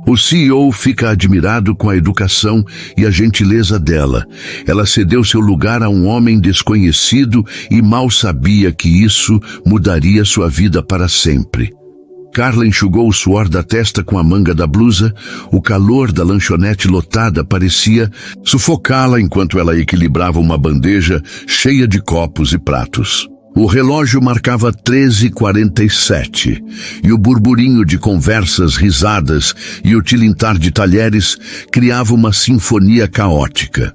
O CEO fica admirado com a educação e a gentileza dela. Ela cedeu seu lugar a um homem desconhecido e mal sabia que isso mudaria sua vida para sempre. Carla enxugou o suor da testa com a manga da blusa. O calor da lanchonete lotada parecia sufocá-la enquanto ela equilibrava uma bandeja cheia de copos e pratos. O relógio marcava 13h47 e o burburinho de conversas, risadas e o tilintar de talheres criava uma sinfonia caótica.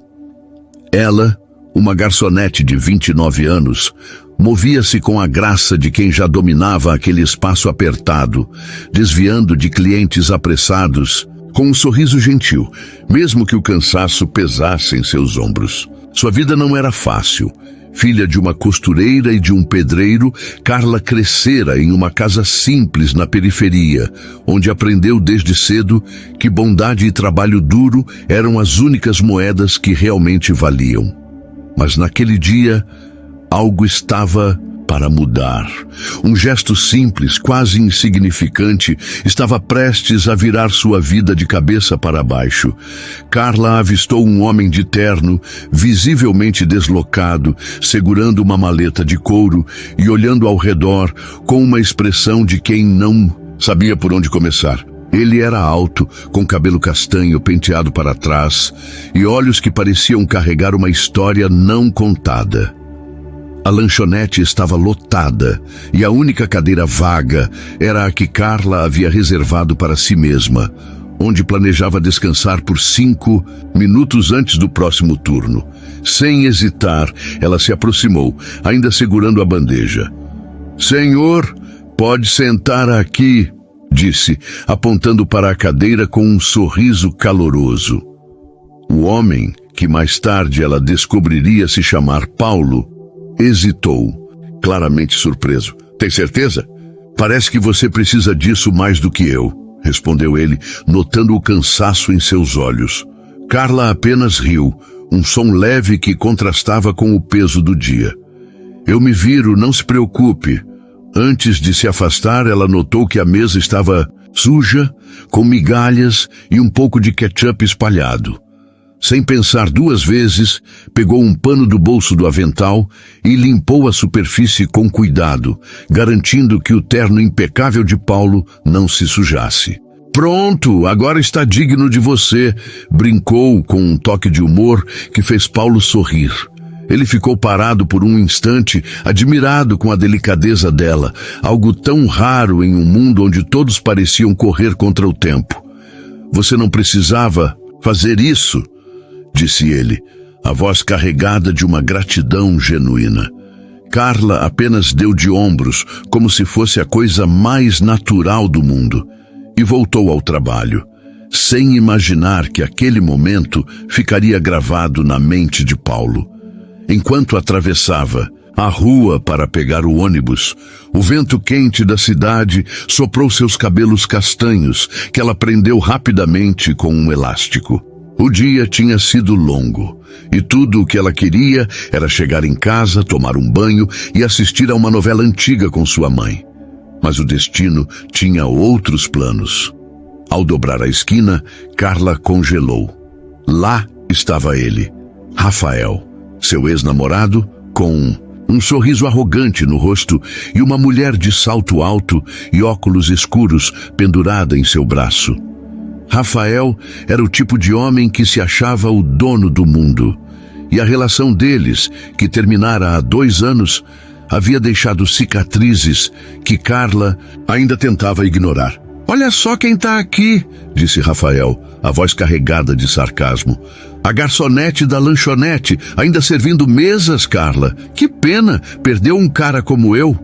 Ela, uma garçonete de 29 anos, movia-se com a graça de quem já dominava aquele espaço apertado, desviando de clientes apressados, com um sorriso gentil, mesmo que o cansaço pesasse em seus ombros. Sua vida não era fácil. Filha de uma costureira e de um pedreiro, Carla crescera em uma casa simples na periferia, onde aprendeu desde cedo que bondade e trabalho duro eram as únicas moedas que realmente valiam. Mas naquele dia, algo estava para mudar. Um gesto simples, quase insignificante, estava prestes a virar sua vida de cabeça para baixo. Carla avistou um homem de terno, visivelmente deslocado, segurando uma maleta de couro e olhando ao redor com uma expressão de quem não sabia por onde começar. Ele era alto, com cabelo castanho penteado para trás e olhos que pareciam carregar uma história não contada. A lanchonete estava lotada e a única cadeira vaga era a que Carla havia reservado para si mesma, onde planejava descansar por 5 minutos antes do próximo turno. Sem hesitar, ela se aproximou, ainda segurando a bandeja. "Senhor, pode sentar aqui", disse, apontando para a cadeira com um sorriso caloroso. O homem, que mais tarde ela descobriria se chamar Paulo, hesitou, claramente surpreso. "Tem certeza? Parece que você precisa disso mais do que eu", respondeu ele, notando o cansaço em seus olhos. Carla apenas riu, um som leve que contrastava com o peso do dia. "Eu me viro, não se preocupe." Antes de se afastar, ela notou que a mesa estava suja, com migalhas e um pouco de ketchup espalhado. Sem pensar 2 vezes, pegou um pano do bolso do avental e limpou a superfície com cuidado, garantindo que o terno impecável de Paulo não se sujasse. "Pronto, agora está digno de você", brincou com um toque de humor que fez Paulo sorrir. Ele ficou parado por um instante, admirado com a delicadeza dela, algo tão raro em um mundo onde todos pareciam correr contra o tempo. "Você não precisava fazer isso", disse ele, a voz carregada de uma gratidão genuína. Carla apenas deu de ombros, como se fosse a coisa mais natural do mundo, e voltou ao trabalho, sem imaginar que aquele momento ficaria gravado na mente de Paulo. Enquanto atravessava a rua para pegar o ônibus, o vento quente da cidade soprou seus cabelos castanhos, que ela prendeu rapidamente com um elástico. O dia tinha sido longo, e tudo o que ela queria era chegar em casa, tomar um banho e assistir a uma novela antiga com sua mãe. Mas o destino tinha outros planos. Ao dobrar a esquina, Carla congelou. Lá estava ele, Rafael, seu ex-namorado, com um sorriso arrogante no rosto e uma mulher de salto alto e óculos escuros pendurada em seu braço. Rafael era o tipo de homem que se achava o dono do mundo, e a relação deles, que terminara há 2 anos, havia deixado cicatrizes que Carla ainda tentava ignorar. "Olha só quem está aqui", disse Rafael, a voz carregada de sarcasmo. "A garçonete da lanchonete, ainda servindo mesas, Carla. Que pena, perdeu um cara como eu."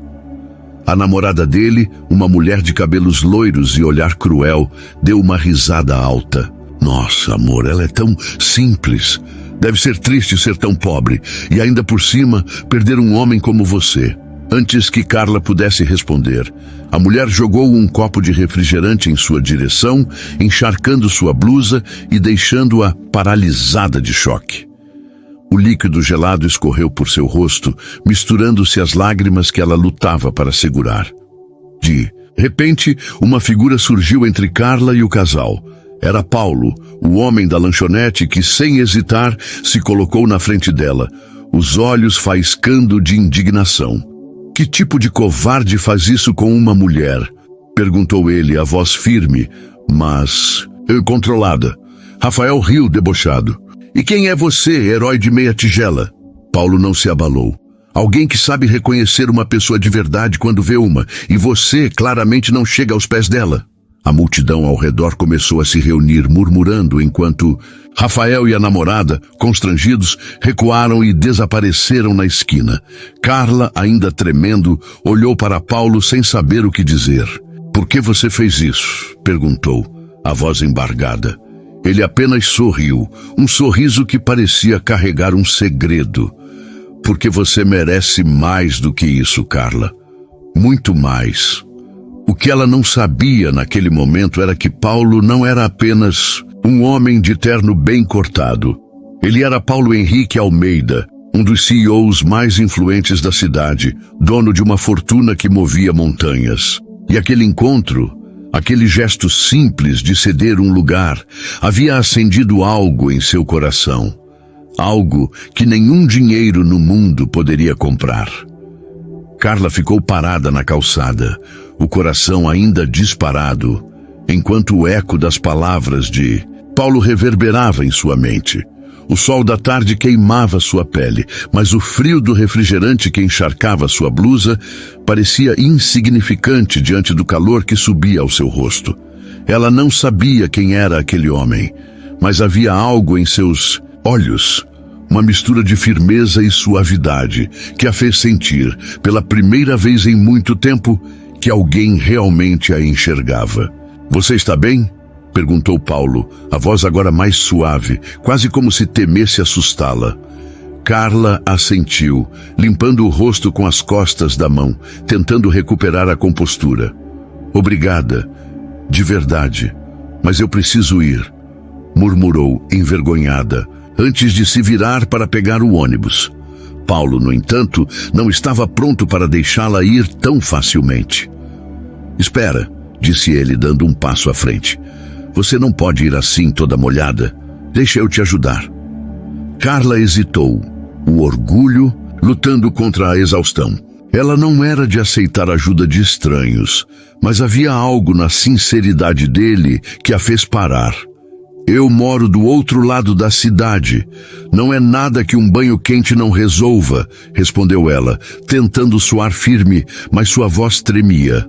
A namorada dele, uma mulher de cabelos loiros e olhar cruel, deu uma risada alta. "Nossa, amor, ela é tão simples. Deve ser triste ser tão pobre e ainda por cima perder um homem como você." Antes que Carla pudesse responder, a mulher jogou um copo de refrigerante em sua direção, encharcando sua blusa e deixando-a paralisada de choque. O líquido gelado escorreu por seu rosto, misturando-se às lágrimas que ela lutava para segurar. De repente, uma figura surgiu entre Carla e o casal. Era Paulo, o homem da lanchonete que, sem hesitar, se colocou na frente dela, os olhos faiscando de indignação. Que tipo de covarde faz isso com uma mulher? Perguntou ele, a voz firme, mas controlada. Rafael riu debochado. E quem é você, herói de meia tigela? Paulo não se abalou. Alguém que sabe reconhecer uma pessoa de verdade quando vê uma, e você claramente não chega aos pés dela. A multidão ao redor começou a se reunir, murmurando, enquanto Rafael e a namorada, constrangidos, recuaram e desapareceram na esquina. Carla, ainda tremendo, olhou para Paulo sem saber o que dizer. Por que você fez isso? Perguntou, a voz embargada. Ele apenas sorriu, um sorriso que parecia carregar um segredo. Porque você merece mais do que isso, Carla. Muito mais. O que ela não sabia naquele momento era que Paulo não era apenas um homem de terno bem cortado. Ele era Paulo Henrique Almeida, um dos CEOs mais influentes da cidade, dono de uma fortuna que movia montanhas. E aquele encontro, aquele gesto simples de ceder um lugar, havia acendido algo em seu coração. Algo que nenhum dinheiro no mundo poderia comprar. Carla ficou parada na calçada, o coração ainda disparado, enquanto o eco das palavras de Paulo reverberava em sua mente. O sol da tarde queimava sua pele, mas o frio do refrigerante que encharcava sua blusa parecia insignificante diante do calor que subia ao seu rosto. Ela não sabia quem era aquele homem, mas havia algo em seus olhos, uma mistura de firmeza e suavidade, que a fez sentir, pela primeira vez em muito tempo, que alguém realmente a enxergava. Você está bem? Perguntou Paulo, a voz agora mais suave, quase como se temesse assustá-la. Carla assentiu, limpando o rosto com as costas da mão, tentando recuperar a compostura. Obrigada, de verdade, mas eu preciso ir, murmurou, envergonhada, antes de se virar para pegar o ônibus. Paulo, no entanto, não estava pronto para deixá-la ir tão facilmente. Espera, disse ele, dando um passo à frente. Você não pode ir assim toda molhada. Deixa eu te ajudar. Carla hesitou, o orgulho lutando contra a exaustão. Ela não era de aceitar ajuda de estranhos, mas havia algo na sinceridade dele que a fez parar. Eu moro do outro lado da cidade. Não é nada que um banho quente não resolva, respondeu ela, tentando soar firme, mas sua voz tremia.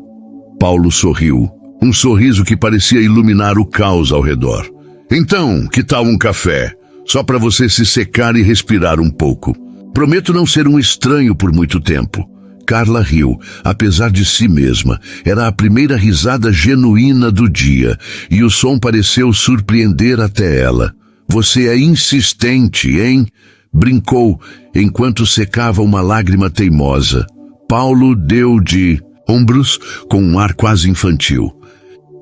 Paulo sorriu, um sorriso que parecia iluminar o caos ao redor. Então, que tal um café? Só para você se secar e respirar um pouco. Prometo não ser um estranho por muito tempo. Carla riu, apesar de si mesma. Era a primeira risada genuína do dia, e o som pareceu surpreender até ela. Você é insistente, hein? Brincou, enquanto secava uma lágrima teimosa. Paulo deu de ombros com um ar quase infantil.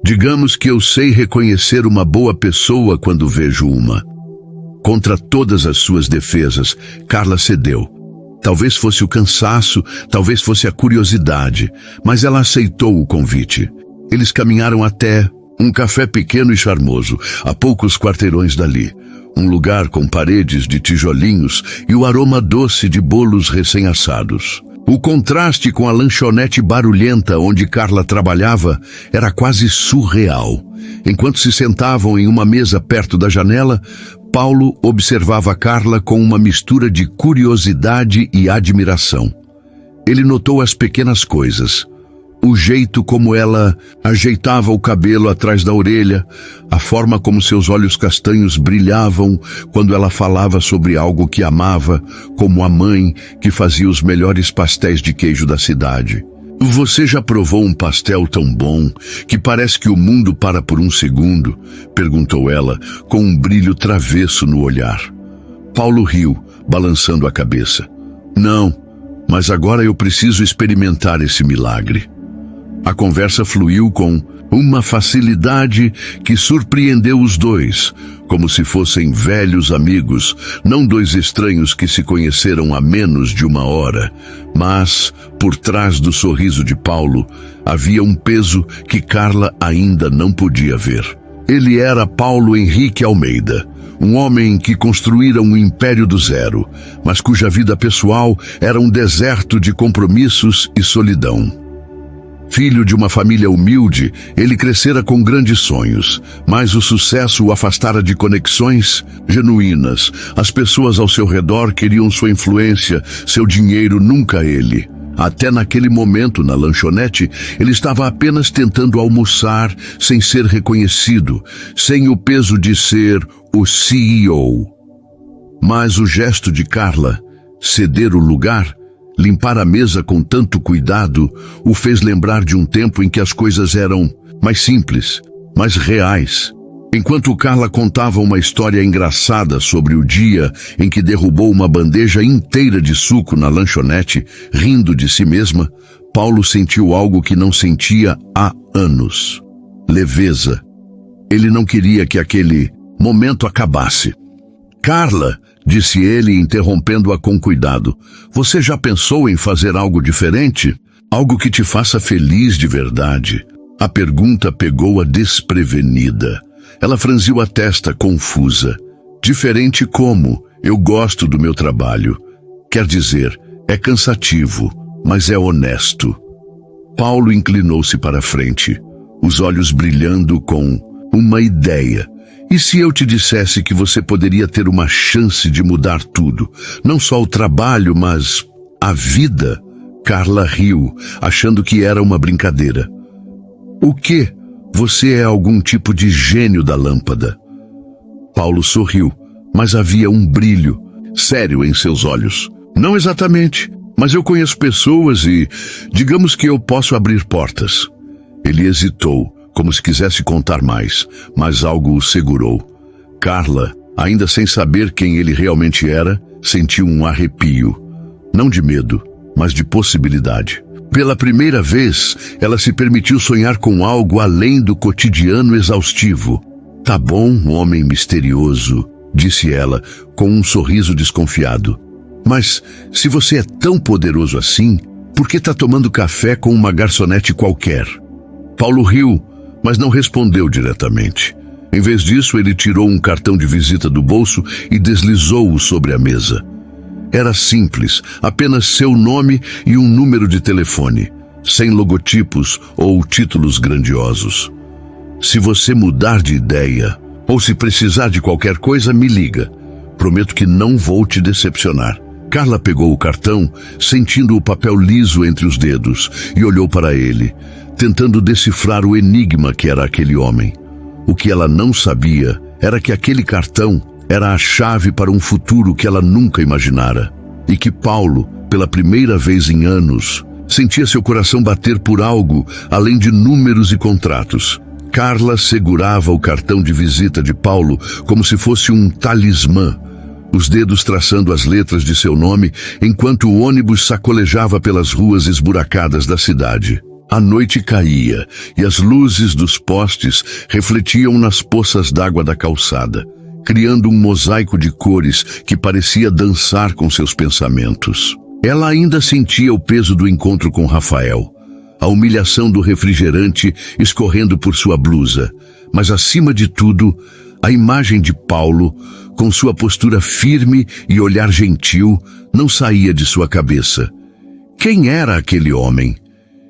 Digamos que eu sei reconhecer uma boa pessoa quando vejo uma. Contra todas as suas defesas, Carla cedeu. Talvez fosse o cansaço, talvez fosse a curiosidade, mas ela aceitou o convite. Eles caminharam até um café pequeno e charmoso, a poucos quarteirões dali. Um lugar com paredes de tijolinhos e o aroma doce de bolos recém-assados. O contraste com a lanchonete barulhenta onde Carla trabalhava era quase surreal. Enquanto se sentavam em uma mesa perto da janela, Paulo observava Carla com uma mistura de curiosidade e admiração. Ele notou as pequenas coisas. O jeito como ela ajeitava o cabelo atrás da orelha, a forma como seus olhos castanhos brilhavam quando ela falava sobre algo que amava, como a mãe que fazia os melhores pastéis de queijo da cidade. Você já provou um pastel tão bom que parece que o mundo para por um segundo? Perguntou ela, com um brilho travesso no olhar. Paulo riu, balançando a cabeça. Não, mas agora eu preciso experimentar esse milagre. A conversa fluiu com uma facilidade que surpreendeu os dois, como se fossem velhos amigos, não dois estranhos que se conheceram há menos de uma hora. Mas, por trás do sorriso de Paulo, havia um peso que Carla ainda não podia ver. Ele era Paulo Henrique Almeida, um homem que construíra um império do zero, mas cuja vida pessoal era um deserto de compromissos e solidão. Filho de uma família humilde, ele crescera com grandes sonhos, mas o sucesso o afastara de conexões genuínas. As pessoas ao seu redor queriam sua influência, seu dinheiro, nunca ele. Até naquele momento, na lanchonete, ele estava apenas tentando almoçar sem ser reconhecido, sem o peso de ser o CEO. Mas o gesto de Carla, ceder o lugar, limpar a mesa com tanto cuidado, o fez lembrar de um tempo em que as coisas eram mais simples, mais reais. Enquanto Carla contava uma história engraçada sobre o dia em que derrubou uma bandeja inteira de suco na lanchonete, rindo de si mesma, Paulo sentiu algo que não sentia há anos: leveza. Ele não queria que aquele momento acabasse. Carla, disse ele, interrompendo-a com cuidado, você já pensou em fazer algo diferente? Algo que te faça feliz de verdade? A pergunta pegou-a desprevenida. Ela franziu a testa, confusa. Diferente como? Eu gosto do meu trabalho. Quer dizer, é cansativo, mas é honesto. Paulo inclinou-se para a frente, os olhos brilhando com uma ideia. E se eu te dissesse que você poderia ter uma chance de mudar tudo? Não só o trabalho, mas a vida? Carla riu, achando que era uma brincadeira. O quê? Você é algum tipo de gênio da lâmpada. Paulo sorriu, mas havia um brilho sério em seus olhos. Não exatamente, mas eu conheço pessoas e digamos que eu posso abrir portas. Ele hesitou, como se quisesse contar mais, mas algo o segurou. Carla, ainda sem saber quem ele realmente era, sentiu um arrepio. Não de medo, mas de possibilidade. Pela primeira vez, ela se permitiu sonhar com algo além do cotidiano exaustivo. Tá bom, homem misterioso, disse ela, com um sorriso desconfiado. Mas, se você é tão poderoso assim, por que tá tomando café com uma garçonete qualquer? Paulo riu, mas não respondeu diretamente. Em vez disso, ele tirou um cartão de visita do bolso e deslizou-o sobre a mesa. Era simples, apenas seu nome e um número de telefone, sem logotipos ou títulos grandiosos. Se você mudar de ideia, ou se precisar de qualquer coisa, me liga. Prometo que não vou te decepcionar. Carla pegou o cartão, sentindo o papel liso entre os dedos, e olhou para ele, tentando decifrar o enigma que era aquele homem. O que ela não sabia era que aquele cartão era a chave para um futuro que ela nunca imaginara. E que Paulo, pela primeira vez em anos, sentia seu coração bater por algo além de números e contratos. Carla segurava o cartão de visita de Paulo como se fosse um talismã, os dedos traçando as letras de seu nome, enquanto o ônibus sacolejava pelas ruas esburacadas da cidade. A noite caía e as luzes dos postes refletiam nas poças d'água da calçada, criando um mosaico de cores que parecia dançar com seus pensamentos. Ela ainda sentia o peso do encontro com Rafael, a humilhação do refrigerante escorrendo por sua blusa, mas acima de tudo, a imagem de Paulo, com sua postura firme e olhar gentil, não saía de sua cabeça. Quem era aquele homem?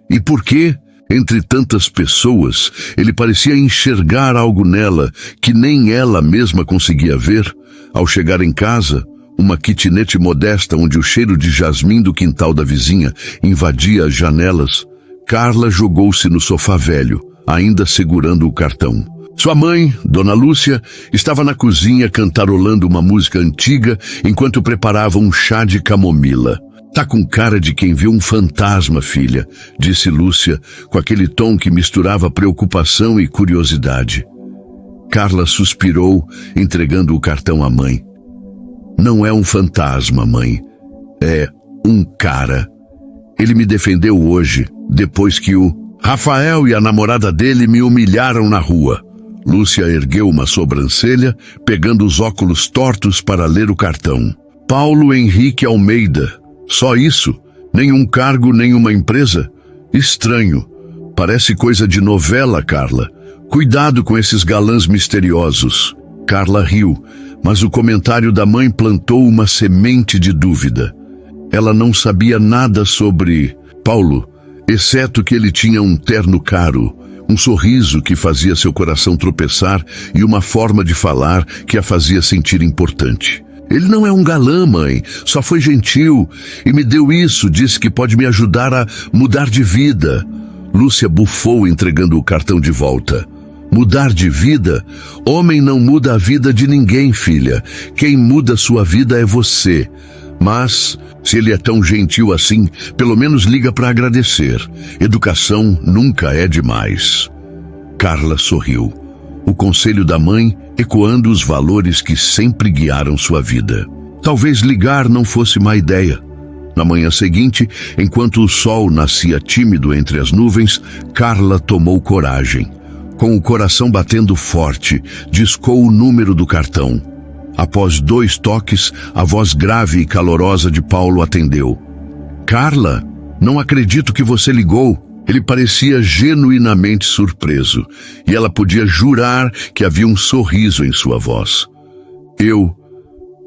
E por que, entre tantas pessoas, ele parecia enxergar algo nela que nem ela mesma conseguia ver? Ao chegar em casa, uma kitnet modesta onde o cheiro de jasmim do quintal da vizinha invadia as janelas, Carla jogou-se no sofá velho, ainda segurando o cartão. Sua mãe, Dona Lúcia, estava na cozinha cantarolando uma música antiga enquanto preparava um chá de camomila. Tá com cara de quem viu um fantasma, filha, disse Lúcia, com aquele tom que misturava preocupação e curiosidade. Carla suspirou, entregando o cartão à mãe. Não é um fantasma, mãe. É um cara. Ele me defendeu hoje, depois que o Rafael e a namorada dele me humilharam na rua. Lúcia ergueu uma sobrancelha, pegando os óculos tortos para ler o cartão. Paulo Henrique Almeida. Só isso? Nenhum cargo, nenhuma empresa? Estranho. Parece coisa de novela, Carla. Cuidado com esses galãs misteriosos. Carla riu, mas o comentário da mãe plantou uma semente de dúvida. Ela não sabia nada sobre Paulo, exceto que ele tinha um terno caro, um sorriso que fazia seu coração tropeçar e uma forma de falar que a fazia sentir importante. Ele não é um galã, mãe, só foi gentil e me deu isso, disse que pode me ajudar a mudar de vida. Lúcia bufou entregando o cartão de volta. Mudar de vida? Homem não muda a vida de ninguém, filha. Quem muda sua vida é você. Mas, se ele é tão gentil assim, pelo menos liga para agradecer. Educação nunca é demais. Carla sorriu. O conselho da mãe ecoando os valores que sempre guiaram sua vida. Talvez ligar não fosse má ideia. Na manhã seguinte, enquanto o sol nascia tímido entre as nuvens, Carla tomou coragem. Com o coração batendo forte, discou o número do cartão. Após 2 toques, a voz grave e calorosa de Paulo atendeu. Carla, não acredito que você ligou. Ele parecia genuinamente surpreso, e ela podia jurar que havia um sorriso em sua voz. Eu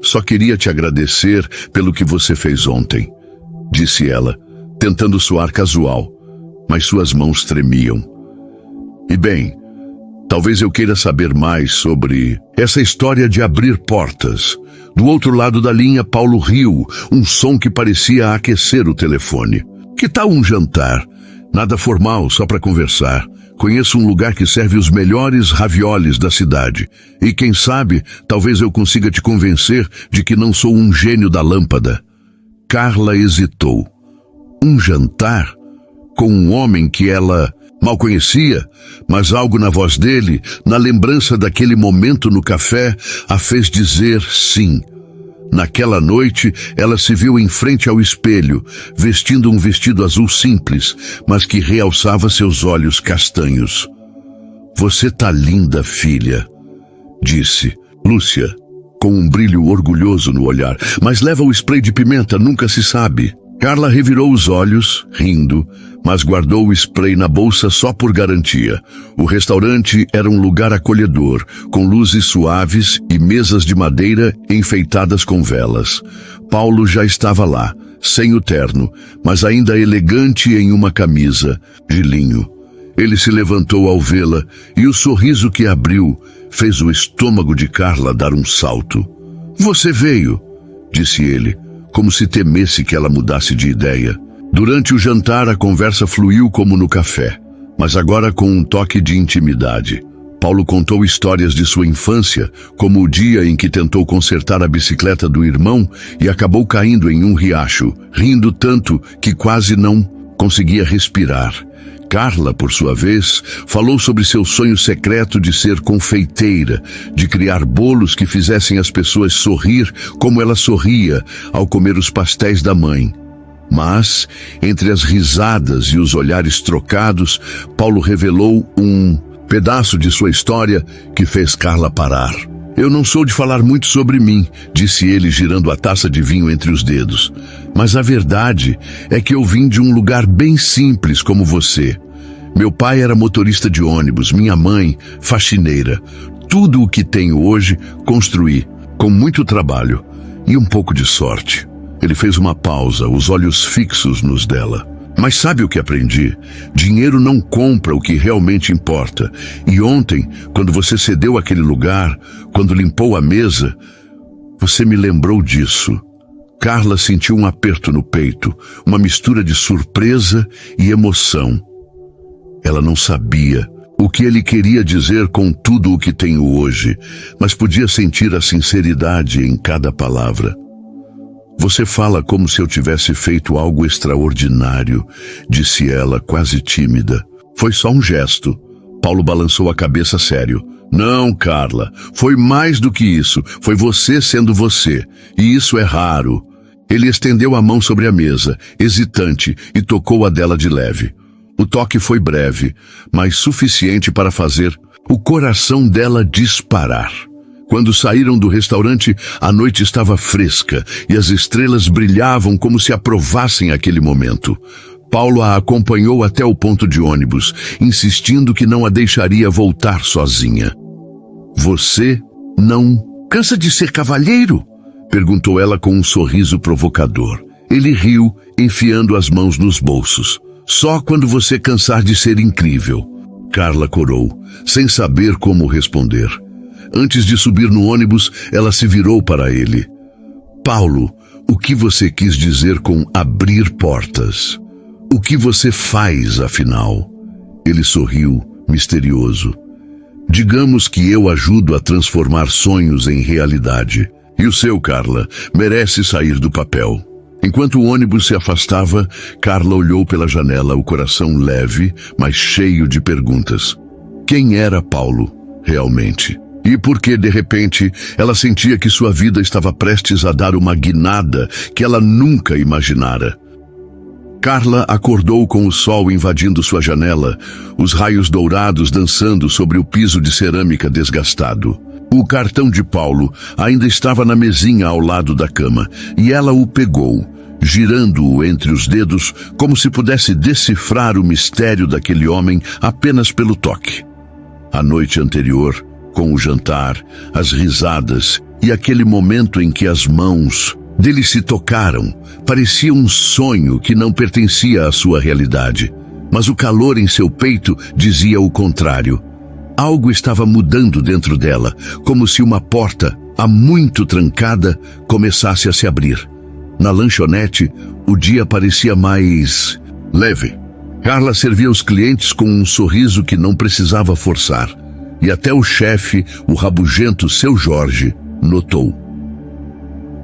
só queria te agradecer pelo que você fez ontem, disse ela, tentando soar casual, mas suas mãos tremiam. E bem, talvez eu queira saber mais sobre essa história de abrir portas. Do outro lado da linha, Paulo riu, um som que parecia aquecer o telefone. Que tal um jantar? Nada formal, só para conversar. Conheço um lugar que serve os melhores raviolis da cidade. E quem sabe, talvez eu consiga te convencer de que não sou um gênio da lâmpada. Carla hesitou. Um jantar? Com um homem que ela mal conhecia, mas algo na voz dele, na lembrança daquele momento no café, a fez dizer sim. Naquela noite, ela se viu em frente ao espelho, vestindo um vestido azul simples, mas que realçava seus olhos castanhos. Você tá linda, filha, disse Lúcia, com um brilho orgulhoso no olhar. Mas leva o spray de pimenta, nunca se sabe. Carla revirou os olhos, rindo, mas guardou o spray na bolsa só por garantia. O restaurante era um lugar acolhedor, com luzes suaves e mesas de madeira enfeitadas com velas. Paulo já estava lá, sem o terno, mas ainda elegante em uma camisa de linho. Ele se levantou ao vê-la e o sorriso que abriu fez o estômago de Carla dar um salto. Você veio, disse ele, como se temesse que ela mudasse de ideia. Durante o jantar, a conversa fluiu como no café, mas agora com um toque de intimidade. Paulo contou histórias de sua infância, como o dia em que tentou consertar a bicicleta do irmão e acabou caindo em um riacho, rindo tanto que quase não conseguia respirar. Carla, por sua vez, falou sobre seu sonho secreto de ser confeiteira, de criar bolos que fizessem as pessoas sorrir como ela sorria ao comer os pastéis da mãe. Mas, entre as risadas e os olhares trocados, Paulo revelou um pedaço de sua história que fez Carla parar. Eu não sou de falar muito sobre mim, disse ele girando a taça de vinho entre os dedos. Mas a verdade é que eu vim de um lugar bem simples como você. Meu pai era motorista de ônibus, minha mãe, faxineira. Tudo o que tenho hoje, construí, com muito trabalho e um pouco de sorte. Ele fez uma pausa, os olhos fixos nos dela. Mas sabe o que aprendi? Dinheiro não compra o que realmente importa. E ontem, quando você cedeu aquele lugar, quando limpou a mesa, você me lembrou disso. Carla sentiu um aperto no peito, uma mistura de surpresa e emoção. Ela não sabia o que ele queria dizer com tudo o que tenho hoje, mas podia sentir a sinceridade em cada palavra. Você fala como se eu tivesse feito algo extraordinário, disse ela, quase tímida. Foi só um gesto. Paulo balançou a cabeça sério. Não, Carla, foi mais do que isso. Foi você sendo você. E isso é raro. Ele estendeu a mão sobre a mesa, hesitante, e tocou a dela de leve. O toque foi breve, mas suficiente para fazer o coração dela disparar. Quando saíram do restaurante, a noite estava fresca e as estrelas brilhavam como se aprovassem aquele momento. Paulo a acompanhou até o ponto de ônibus, insistindo que não a deixaria voltar sozinha. Você não cansa de ser cavalheiro? Perguntou ela com um sorriso provocador. Ele riu, enfiando as mãos nos bolsos. Só quando você cansar de ser incrível. Carla corou, sem saber como responder. Antes de subir no ônibus, ela se virou para ele. Paulo, o que você quis dizer com abrir portas? O que você faz, afinal? Ele sorriu, misterioso. Digamos que eu ajudo a transformar sonhos em realidade. E o seu, Carla, merece sair do papel. Enquanto o ônibus se afastava, Carla olhou pela janela, o coração leve, mas cheio de perguntas. Quem era Paulo, realmente? E por que, de repente, ela sentia que sua vida estava prestes a dar uma guinada que ela nunca imaginara? Carla acordou com o sol invadindo sua janela, os raios dourados dançando sobre o piso de cerâmica desgastado. O cartão de Paulo ainda estava na mesinha ao lado da cama, e ela o pegou, girando-o entre os dedos como se pudesse decifrar o mistério daquele homem apenas pelo toque. A noite anterior, com o jantar, as risadas e aquele momento em que as mãos dele se tocaram, parecia um sonho que não pertencia à sua realidade. Mas o calor em seu peito dizia o contrário. Algo estava mudando dentro dela, como se uma porta, há muito trancada, começasse a se abrir. Na lanchonete, o dia parecia mais leve. Carla servia os clientes com um sorriso que não precisava forçar. E até o chefe, o rabugento Seu Jorge, notou.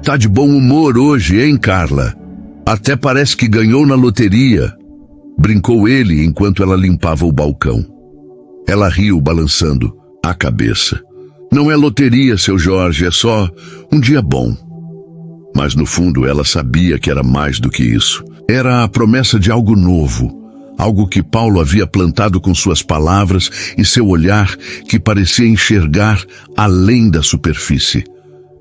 Tá de bom humor hoje, hein, Carla? Até parece que ganhou na loteria. Brincou ele enquanto ela limpava o balcão. Ela riu, balançando a cabeça. Não é loteria, Seu Jorge, é só um dia bom. Mas no fundo ela sabia que era mais do que isso. Era a promessa de algo novo. Algo que Paulo havia plantado com suas palavras e seu olhar que parecia enxergar além da superfície.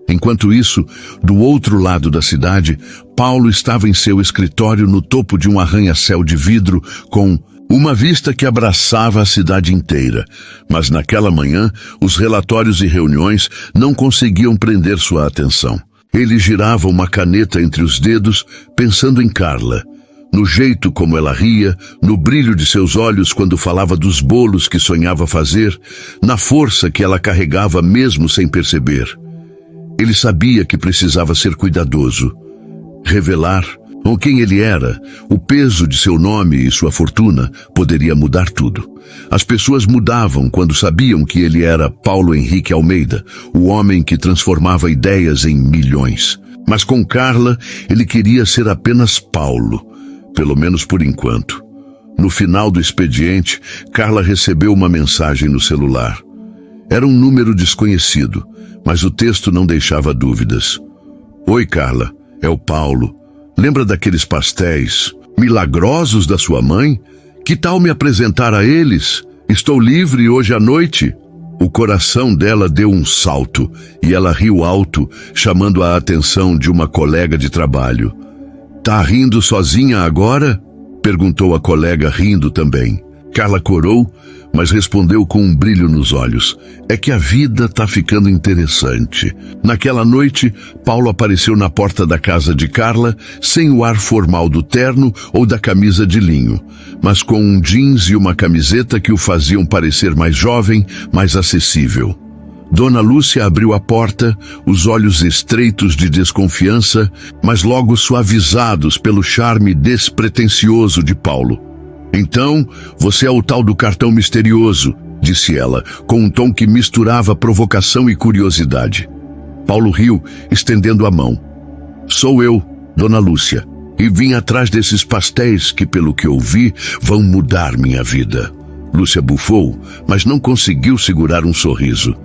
Enquanto isso, do outro lado da cidade, Paulo estava em seu escritório no topo de um arranha-céu de vidro com uma vista que abraçava a cidade inteira. Mas naquela manhã, os relatórios e reuniões não conseguiam prender sua atenção. Ele girava uma caneta entre os dedos, pensando em Carla. No jeito como ela ria, no brilho de seus olhos quando falava dos bolos que sonhava fazer, na força que ela carregava mesmo sem perceber. Ele sabia que precisava ser cuidadoso. Revelar com quem ele era, o peso de seu nome e sua fortuna poderia mudar tudo. As pessoas mudavam quando sabiam que ele era Paulo Henrique Almeida, o homem que transformava ideias em milhões. Mas com Carla, ele queria ser apenas Paulo, pelo menos por enquanto. No final do expediente, Carla recebeu uma mensagem no celular. Era um número desconhecido, mas o texto não deixava dúvidas. Oi, Carla, é o Paulo. Lembra daqueles pastéis milagrosos da sua mãe? Que tal me apresentar a eles? Estou livre hoje à noite. O coração dela deu um salto e ela riu alto, chamando a atenção de uma colega de trabalho. Tá rindo sozinha agora? Perguntou a colega, rindo também. Carla corou, mas respondeu com um brilho nos olhos. É que a vida tá ficando interessante. Naquela noite, Paulo apareceu na porta da casa de Carla, sem o ar formal do terno ou da camisa de linho, mas com um jeans e uma camiseta que o faziam parecer mais jovem, mais acessível. Dona Lúcia abriu a porta, os olhos estreitos de desconfiança, mas logo suavizados pelo charme despretensioso de Paulo. Então, você é o tal do cartão misterioso, disse ela, com um tom que misturava provocação e curiosidade. Paulo riu, estendendo a mão. Sou eu, Dona Lúcia, e vim atrás desses pastéis que, pelo que ouvi, vão mudar minha vida. Lúcia bufou, mas não conseguiu segurar um sorriso.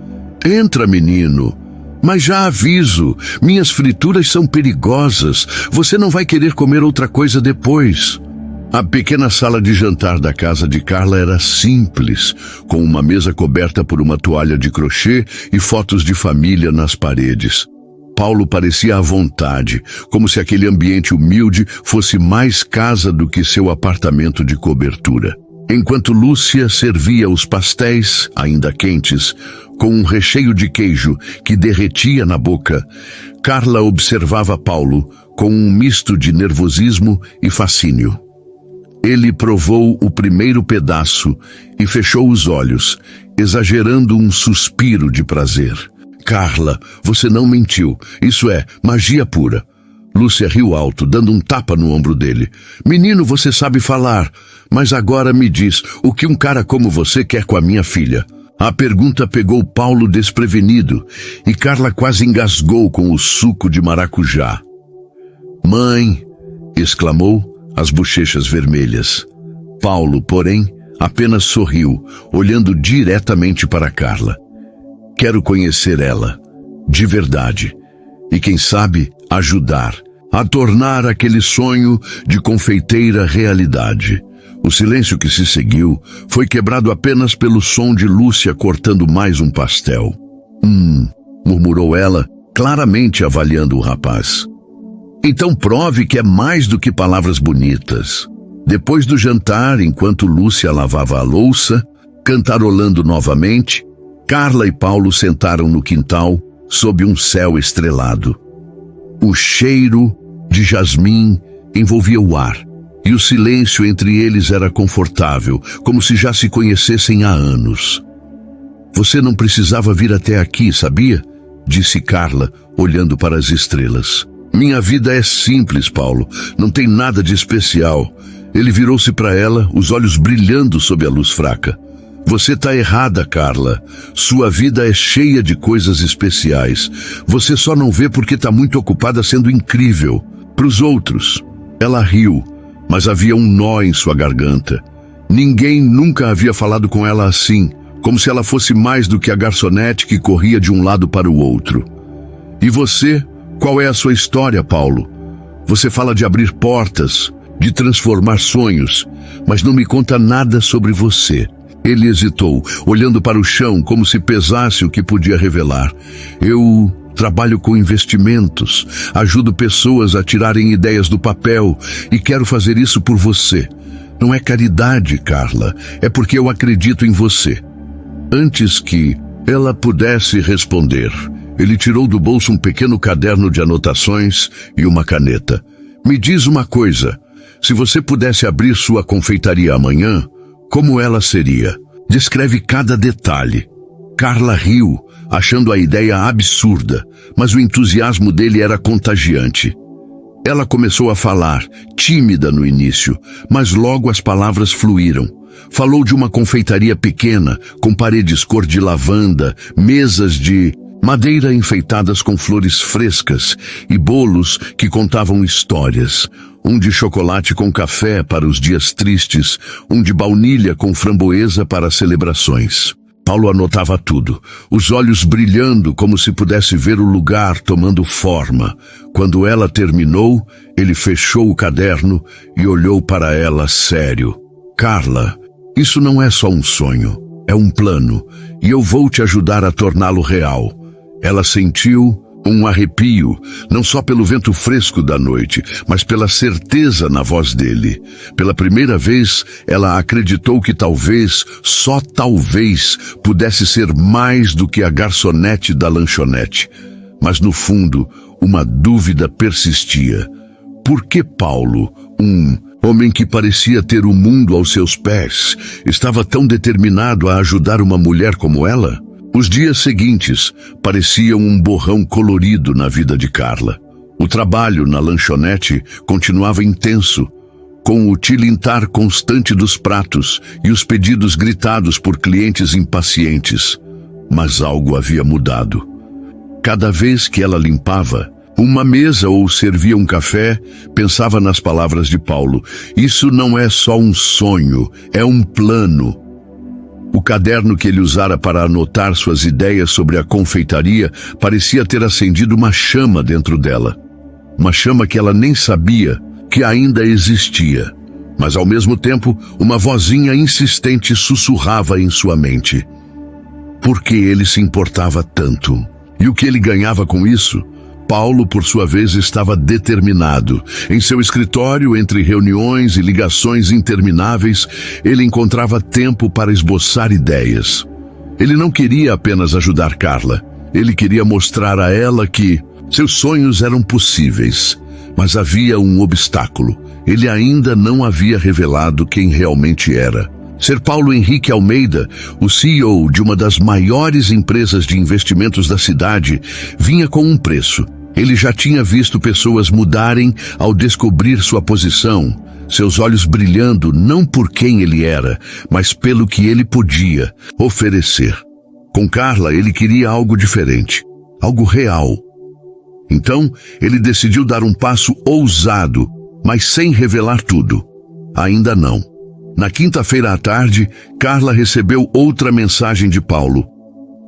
Entra, menino. Mas já aviso, minhas frituras são perigosas. Você não vai querer comer outra coisa depois. A pequena sala de jantar da casa de Carla era simples, com uma mesa coberta por uma toalha de crochê e fotos de família nas paredes. Paulo parecia à vontade, como se aquele ambiente humilde fosse mais casa do que seu apartamento de cobertura. Enquanto Lúcia servia os pastéis, ainda quentes, com um recheio de queijo que derretia na boca, Carla observava Paulo com um misto de nervosismo e fascínio. Ele provou o primeiro pedaço e fechou os olhos, exagerando um suspiro de prazer. Carla, você não mentiu. Isso é magia pura. Lúcia riu alto, dando um tapa no ombro dele. Menino, você sabe falar, mas agora me diz, o que um cara como você quer com a minha filha? A pergunta pegou Paulo desprevenido e Carla quase engasgou com o suco de maracujá. Mãe, exclamou, as bochechas vermelhas. Paulo, porém, apenas sorriu, olhando diretamente para Carla. Quero conhecer ela, de verdade, e quem sabe ajudar a tornar aquele sonho de confeiteira realidade. O silêncio que se seguiu foi quebrado apenas pelo som de Lúcia cortando mais um pastel. Murmurou ela, claramente avaliando o rapaz. Então prove que é mais do que palavras bonitas. Depois do jantar, enquanto Lúcia lavava a louça, cantarolando novamente, Carla e Paulo sentaram no quintal, sob um céu estrelado. O cheiro de jasmim envolvia o ar, e o silêncio entre eles era confortável, como se já se conhecessem há anos. Você não precisava vir até aqui, sabia? Disse Carla, olhando para as estrelas. Minha vida é simples, Paulo, não tem nada de especial. Ele virou-se para ela, os olhos brilhando sob a luz fraca. Você está errada, Carla. Sua vida é cheia de coisas especiais. Você só não vê porque está muito ocupada sendo incrível. Para os outros. Ela riu, mas havia um nó em sua garganta. Ninguém nunca havia falado com ela assim, como se ela fosse mais do que a garçonete que corria de um lado para o outro. E você? Qual é a sua história, Paulo? Você fala de abrir portas, de transformar sonhos, mas não me conta nada sobre você. Ele hesitou, olhando para o chão como se pesasse o que podia revelar. Eu trabalho com investimentos, ajudo pessoas a tirarem ideias do papel e quero fazer isso por você. Não é caridade, Carla, é porque eu acredito em você. Antes que ela pudesse responder, ele tirou do bolso um pequeno caderno de anotações e uma caneta. Me diz uma coisa, se você pudesse abrir sua confeitaria amanhã, como ela seria? Descreve cada detalhe. Carla riu, achando a ideia absurda, mas o entusiasmo dele era contagiante. Ela começou a falar, tímida no início, mas logo as palavras fluíram. Falou de uma confeitaria pequena, com paredes cor de lavanda, mesas de madeira enfeitadas com flores frescas e bolos que contavam histórias. Um de chocolate com café para os dias tristes, um de baunilha com framboesa para as celebrações. Paulo anotava tudo, os olhos brilhando como se pudesse ver o lugar tomando forma. Quando ela terminou, ele fechou o caderno e olhou para ela sério. Carla, isso não é só um sonho, é um plano, e eu vou te ajudar a torná-lo real. Ela sentiu um arrepio, não só pelo vento fresco da noite, mas pela certeza na voz dele. Pela primeira vez, ela acreditou que talvez, só talvez, pudesse ser mais do que a garçonete da lanchonete. Mas no fundo, uma dúvida persistia. Por que Paulo, um homem que parecia ter o mundo aos seus pés, estava tão determinado a ajudar uma mulher como ela? Os dias seguintes pareciam um borrão colorido na vida de Carla. O trabalho na lanchonete continuava intenso, com o tilintar constante dos pratos e os pedidos gritados por clientes impacientes. Mas algo havia mudado. Cada vez que ela limpava uma mesa ou servia um café, pensava nas palavras de Paulo. Isso não é só um sonho, é um plano. O caderno que ele usara para anotar suas ideias sobre a confeitaria parecia ter acendido uma chama dentro dela. Uma chama que ela nem sabia que ainda existia. Mas ao mesmo tempo, uma vozinha insistente sussurrava em sua mente. Por que ele se importava tanto? E o que ele ganhava com isso? Paulo, por sua vez, estava determinado. Em seu escritório, entre reuniões e ligações intermináveis, ele encontrava tempo para esboçar ideias. Ele não queria apenas ajudar Carla. Ele queria mostrar a ela que seus sonhos eram possíveis. Mas havia um obstáculo. Ele ainda não havia revelado quem realmente era. Ser Paulo Henrique Almeida, o CEO de uma das maiores empresas de investimentos da cidade, vinha com um preço. Ele já tinha visto pessoas mudarem ao descobrir sua posição, seus olhos brilhando não por quem ele era, mas pelo que ele podia oferecer. Com Carla, ele queria algo diferente, algo real. Então, ele decidiu dar um passo ousado, mas sem revelar tudo. Ainda não. Na quinta-feira à tarde, Carla recebeu outra mensagem de Paulo.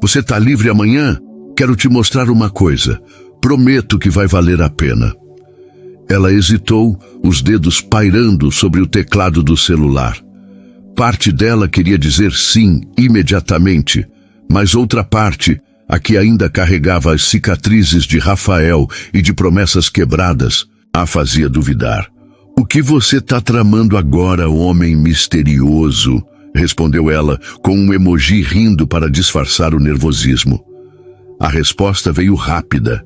Você está livre amanhã? Quero te mostrar uma coisa. Prometo que vai valer a pena. Ela hesitou, os dedos pairando sobre o teclado do celular. Parte dela queria dizer sim imediatamente, mas outra parte, a que ainda carregava as cicatrizes de Rafael e de promessas quebradas, a fazia duvidar. O que você está tramando agora, homem misterioso? Respondeu ela, com um emoji rindo para disfarçar o nervosismo. A resposta veio rápida.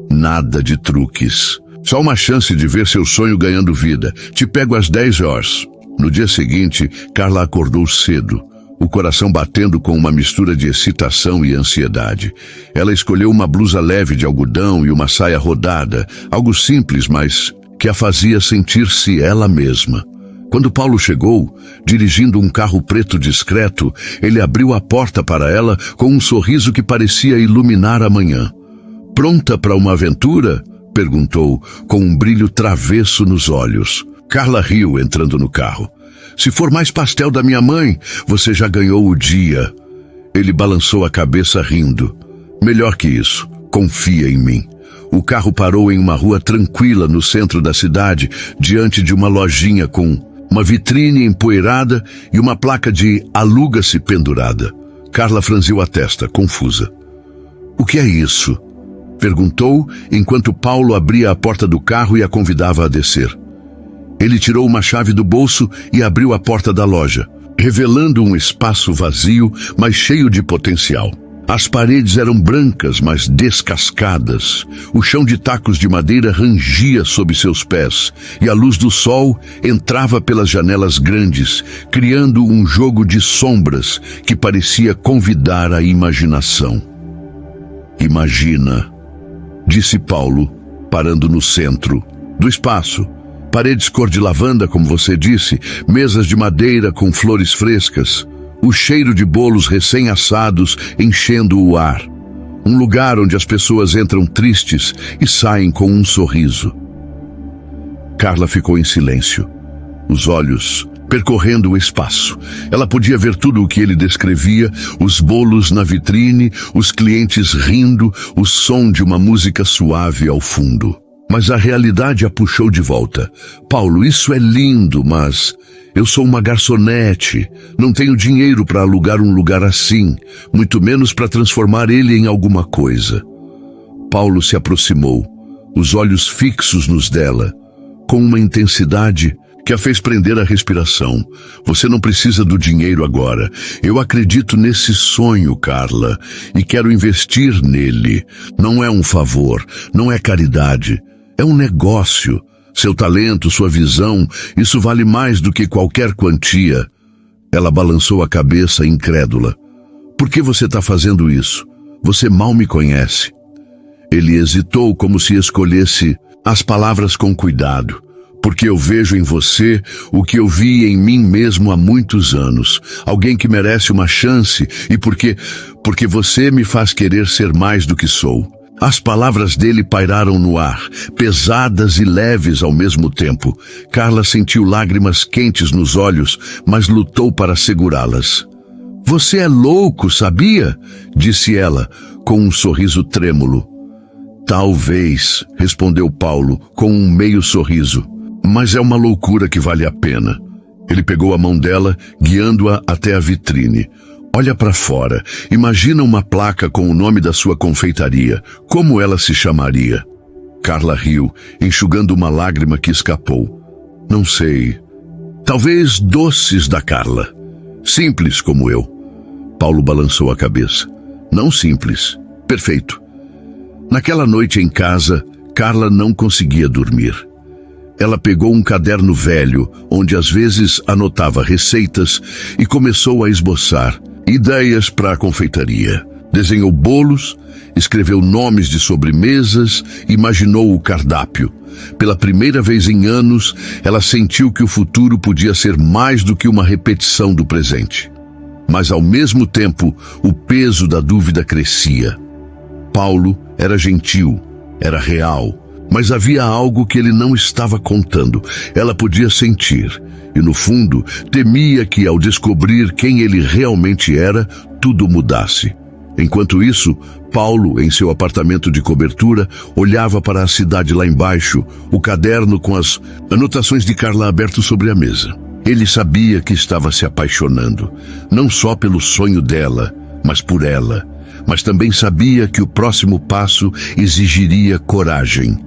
Nada de truques. Só uma chance de ver seu sonho ganhando vida. Te pego às 10 horas. No dia seguinte, Carla acordou cedo, o coração batendo com uma mistura de excitação e ansiedade. Ela escolheu uma blusa leve de algodão e uma saia rodada, algo simples, mas que a fazia sentir-se ela mesma. Quando Paulo chegou, dirigindo um carro preto discreto, ele abriu a porta para ela com um sorriso que parecia iluminar a manhã. Pronta para uma aventura? Perguntou, com um brilho travesso nos olhos. Carla riu entrando no carro. Se for mais pastel da minha mãe, você já ganhou o dia. Ele balançou a cabeça rindo. Melhor que isso, confia em mim. O carro parou em uma rua tranquila no centro da cidade, diante de uma lojinha com uma vitrine empoeirada e uma placa de aluga-se pendurada. Carla franziu a testa, confusa. O que é isso? Perguntou, enquanto Paulo abria a porta do carro e a convidava a descer. Ele tirou uma chave do bolso e abriu a porta da loja, revelando um espaço vazio, mas cheio de potencial. As paredes eram brancas, mas descascadas. O chão de tacos de madeira rangia sob seus pés, e a luz do sol entrava pelas janelas grandes, criando um jogo de sombras que parecia convidar a imaginação. Imagina, disse Paulo, parando no centro do espaço. Paredes cor de lavanda, como você disse, mesas de madeira com flores frescas, o cheiro de bolos recém-assados enchendo o ar. Um lugar onde as pessoas entram tristes e saem com um sorriso. Carla ficou em silêncio, os olhos percorrendo o espaço. Ela podia ver tudo o que ele descrevia, os bolos na vitrine, os clientes rindo, o som de uma música suave ao fundo. Mas a realidade a puxou de volta. Paulo, isso é lindo, mas eu sou uma garçonete. Não tenho dinheiro para alugar um lugar assim, muito menos para transformar ele em alguma coisa. Paulo se aproximou, os olhos fixos nos dela, com uma intensidade que a fez prender a respiração. Você não precisa do dinheiro agora. Eu acredito nesse sonho, Carla, e quero investir nele. Não é um favor, não é caridade. É um negócio. Seu talento, sua visão, isso vale mais do que qualquer quantia. Ela balançou a cabeça incrédula. Por que você está fazendo isso? Você mal me conhece. Ele hesitou como se escolhesse as palavras com cuidado. Porque eu vejo em você o que eu vi em mim mesmo há muitos anos. Alguém que merece uma chance e porque você me faz querer ser mais do que sou. As palavras dele pairaram no ar, pesadas e leves ao mesmo tempo. Carla sentiu lágrimas quentes nos olhos, mas lutou para segurá-las. Você é louco, sabia? Disse ela, com um sorriso trêmulo. Talvez, respondeu Paulo, com um meio sorriso. Mas é uma loucura que vale a pena. Ele pegou a mão dela, guiando-a até a vitrine. Olha para fora, imagina uma placa com o nome da sua confeitaria. Como ela se chamaria? Carla riu, enxugando uma lágrima que escapou. Não sei. Talvez Doces da Carla. Simples como eu. Paulo balançou a cabeça. Não simples. Perfeito. Naquela noite em casa, Carla não conseguia dormir. Ela pegou um caderno velho, onde às vezes anotava receitas, e começou a esboçar ideias para a confeitaria. Desenhou bolos, escreveu nomes de sobremesas, imaginou o cardápio. Pela primeira vez em anos, ela sentiu que o futuro podia ser mais do que uma repetição do presente. Mas ao mesmo tempo, o peso da dúvida crescia. Paulo era gentil, era real, mas havia algo que ele não estava contando. Ela podia sentir, e no fundo, temia que ao descobrir quem ele realmente era, tudo mudasse. Enquanto isso, Paulo, em seu apartamento de cobertura, olhava para a cidade lá embaixo, o caderno com as anotações de Carla aberto sobre a mesa. Ele sabia que estava se apaixonando, não só pelo sonho dela, mas por ela. Mas também sabia que o próximo passo exigiria coragem.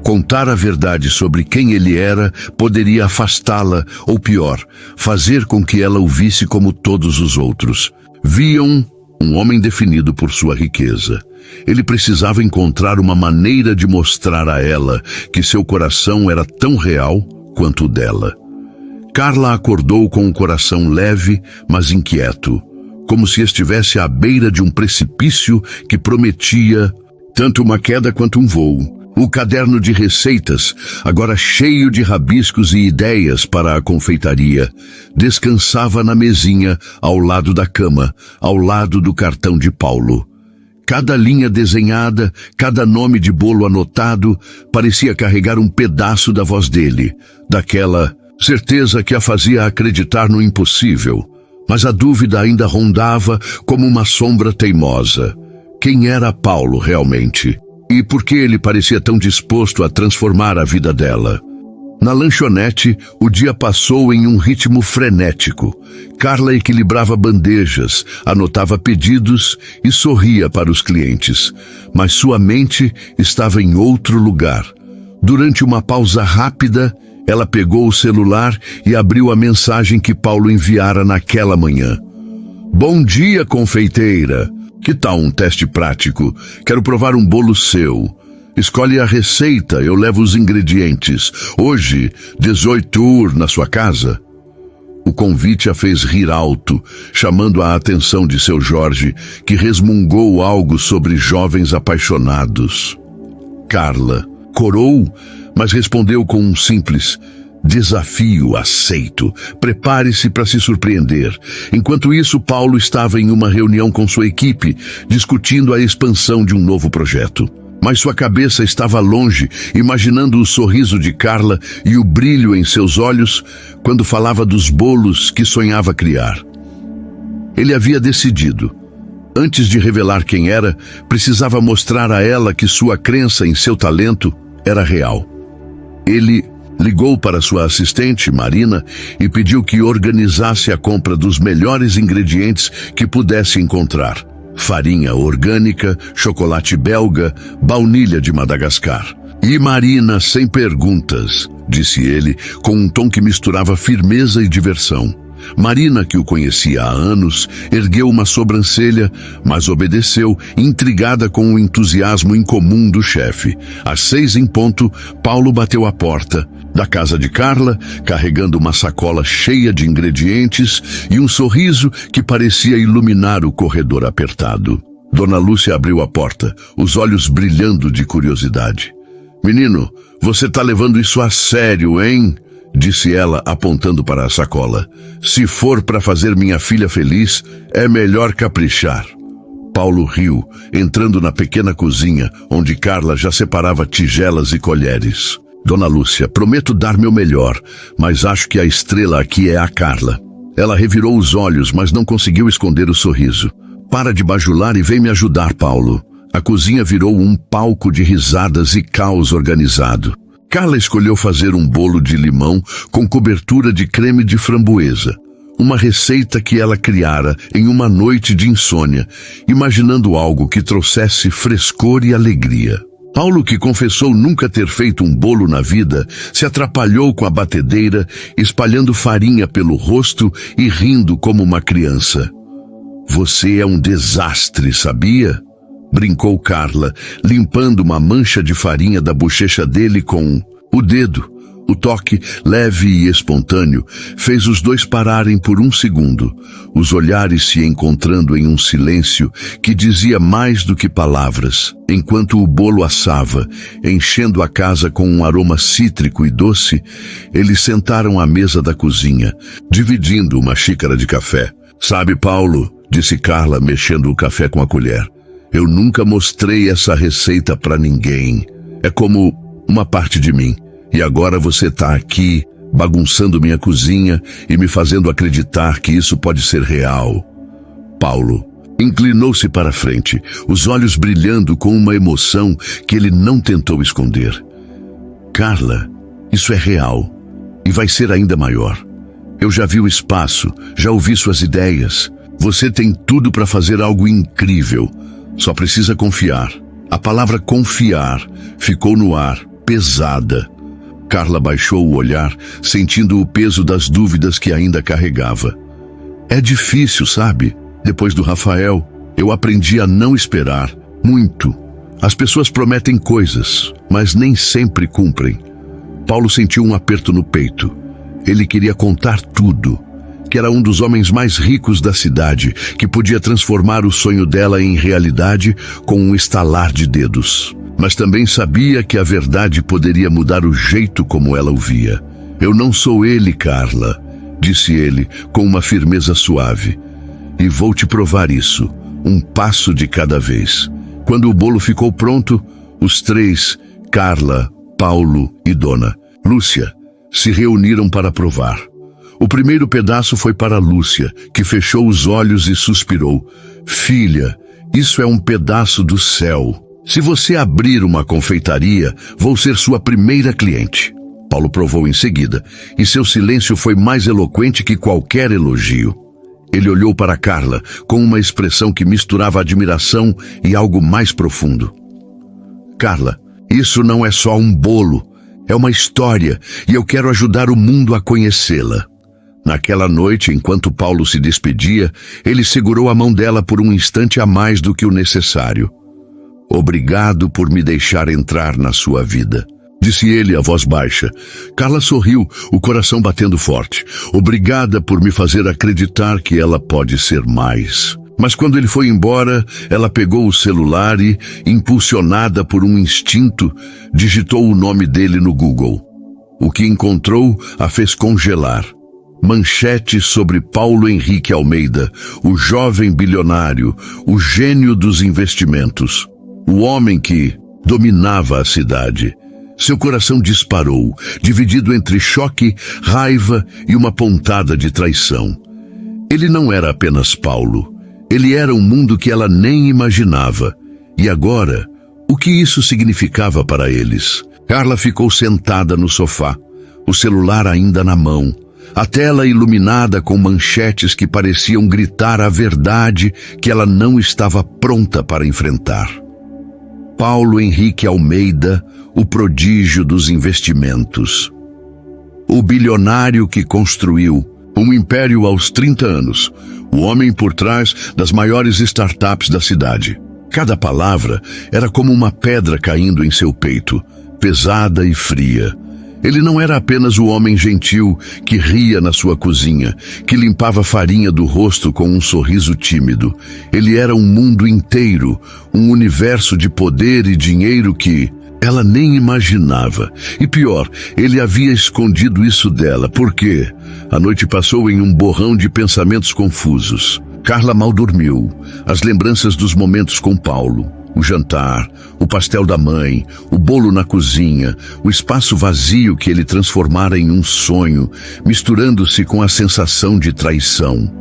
Contar a verdade sobre quem ele era poderia afastá-la, ou pior, fazer com que ela o visse como todos os outros. Viam um homem definido por sua riqueza. Ele precisava encontrar uma maneira de mostrar a ela que seu coração era tão real quanto o dela. Carla acordou com um coração leve, mas inquieto, como se estivesse à beira de um precipício que prometia tanto uma queda quanto um voo. O caderno de receitas, agora cheio de rabiscos e ideias para a confeitaria, descansava na mesinha ao lado da cama, ao lado do cartão de Paulo. Cada linha desenhada, cada nome de bolo anotado, parecia carregar um pedaço da voz dele, daquela certeza que a fazia acreditar no impossível. Mas a dúvida ainda rondava como uma sombra teimosa. Quem era Paulo realmente? E por que ele parecia tão disposto a transformar a vida dela? Na lanchonete, o dia passou em um ritmo frenético. Carla equilibrava bandejas, anotava pedidos e sorria para os clientes. Mas sua mente estava em outro lugar. Durante uma pausa rápida, ela pegou o celular e abriu a mensagem que Paulo enviara naquela manhã. Bom dia, confeiteira! Que tal um teste prático? Quero provar um bolo seu. Escolhe a receita, eu levo os ingredientes. Hoje, 18h na sua casa. O convite a fez rir alto, chamando a atenção de seu Jorge, que resmungou algo sobre jovens apaixonados. Carla corou, mas respondeu com um simples desafio aceito. Prepare-se para se surpreender. Enquanto isso, Paulo estava em uma reunião com sua equipe, discutindo a expansão de um novo projeto. Mas sua cabeça estava longe, imaginando o sorriso de Carla e o brilho em seus olhos quando falava dos bolos que sonhava criar. Ele havia decidido. Antes de revelar quem era, precisava mostrar a ela que sua crença em seu talento era real. Ele ligou para sua assistente, Marina, e pediu que organizasse a compra dos melhores ingredientes que pudesse encontrar. Farinha orgânica, chocolate belga, baunilha de Madagascar. E Marina, sem perguntas, disse ele, com um tom que misturava firmeza e diversão. Marina, que o conhecia há anos, ergueu uma sobrancelha, mas obedeceu, intrigada com o entusiasmo incomum do chefe. Às 6 em ponto, Paulo bateu à porta da casa de Carla, carregando uma sacola cheia de ingredientes e um sorriso que parecia iluminar o corredor apertado. Dona Lúcia abriu a porta, os olhos brilhando de curiosidade. Menino, você tá levando isso a sério, hein? Disse ela, apontando para a sacola. Se for para fazer minha filha feliz, é melhor caprichar. Paulo riu, entrando na pequena cozinha, onde Carla já separava tigelas e colheres. Dona Lúcia, prometo dar meu melhor, mas acho que a estrela aqui é a Carla. Ela revirou os olhos, mas não conseguiu esconder o sorriso. Para de bajular e vem me ajudar, Paulo. A cozinha virou um palco de risadas e caos organizado. Carla escolheu fazer um bolo de limão com cobertura de creme de framboesa. uma receita que ela criara em uma noite de insônia, imaginando algo que trouxesse frescor e alegria. Paulo, que confessou nunca ter feito um bolo na vida, se atrapalhou com a batedeira, espalhando farinha pelo rosto e rindo como uma criança. "Você é um desastre, sabia?" brincou Carla, limpando uma mancha de farinha da bochecha dele com o dedo. O toque, leve e espontâneo, fez os dois pararem por um segundo, os olhares se encontrando em um silêncio que dizia mais do que palavras, enquanto o bolo assava, enchendo a casa com um aroma cítrico e doce. Eles sentaram à mesa da cozinha, dividindo uma xícara de café. "Sabe, Paulo", disse Carla, mexendo o café com a colher, "eu nunca mostrei essa receita para ninguém. É como uma parte de mim. E agora você está aqui, bagunçando minha cozinha e me fazendo acreditar que isso pode ser real." Paulo inclinou-se para frente, os olhos brilhando com uma emoção que ele não tentou esconder. "Carla, isso é real. E vai ser ainda maior. Eu já vi o espaço, já ouvi suas ideias. Você tem tudo para fazer algo incrível. Só precisa confiar." A palavra confiar ficou no ar, pesada. Carla baixou o olhar, sentindo o peso das dúvidas que ainda carregava. "É difícil, sabe? Depois do Rafael, eu aprendi a não esperar. Muito. As pessoas prometem coisas, mas nem sempre cumprem." Paulo sentiu um aperto no peito. Ele queria contar tudo. Que era um dos homens mais ricos da cidade, que podia transformar o sonho dela em realidade com um estalar de dedos. Mas também sabia que a verdade poderia mudar o jeito como ela o via. "Eu não sou ele, Carla", disse ele com uma firmeza suave. "E vou te provar isso, um passo de cada vez." Quando o bolo ficou pronto, os três, Carla, Paulo e Dona Lúcia, se reuniram para provar. O primeiro pedaço foi para Lúcia, que fechou os olhos e suspirou. "Filha, isso é um pedaço do céu. Se você abrir uma confeitaria, vou ser sua primeira cliente." Paulo provou em seguida, e seu silêncio foi mais eloquente que qualquer elogio. Ele olhou para Carla com uma expressão que misturava admiração e algo mais profundo. "Carla, isso não é só um bolo, é uma história, e eu quero ajudar o mundo a conhecê-la." Naquela noite, enquanto Paulo se despedia, ele segurou a mão dela por um instante a mais do que o necessário. "Obrigado por me deixar entrar na sua vida", disse ele a voz baixa. Carla sorriu, o coração batendo forte. "Obrigada por me fazer acreditar que ela pode ser mais." Mas quando ele foi embora, ela pegou o celular e, impulsionada por um instinto, digitou o nome dele no Google. O que encontrou a fez congelar. Manchete sobre Paulo Henrique Almeida, o jovem bilionário, o gênio dos investimentos. O homem que dominava a cidade. Seu coração disparou, dividido entre choque, raiva e uma pontada de traição. Ele não era apenas Paulo. Ele era um mundo que ela nem imaginava. E agora, o que isso significava para eles? Carla ficou sentada no sofá, o celular ainda na mão, a tela iluminada com manchetes que pareciam gritar a verdade que ela não estava pronta para enfrentar. Paulo Henrique Almeida, o prodígio dos investimentos. O bilionário que construiu um império aos 30 anos, o homem por trás das maiores startups da cidade. Cada palavra era como uma pedra caindo em seu peito, pesada e fria. Ele não era apenas o homem gentil que ria na sua cozinha, que limpava a farinha do rosto com um sorriso tímido. Ele era um mundo inteiro, um universo de poder e dinheiro que ela nem imaginava. E pior, ele havia escondido isso dela, porque a noite passou em um borrão de pensamentos confusos. Carla mal dormiu. As lembranças dos momentos com Paulo. O jantar, o pastel da mãe, o bolo na cozinha, o espaço vazio que ele transformara em um sonho, misturando-se com a sensação de traição.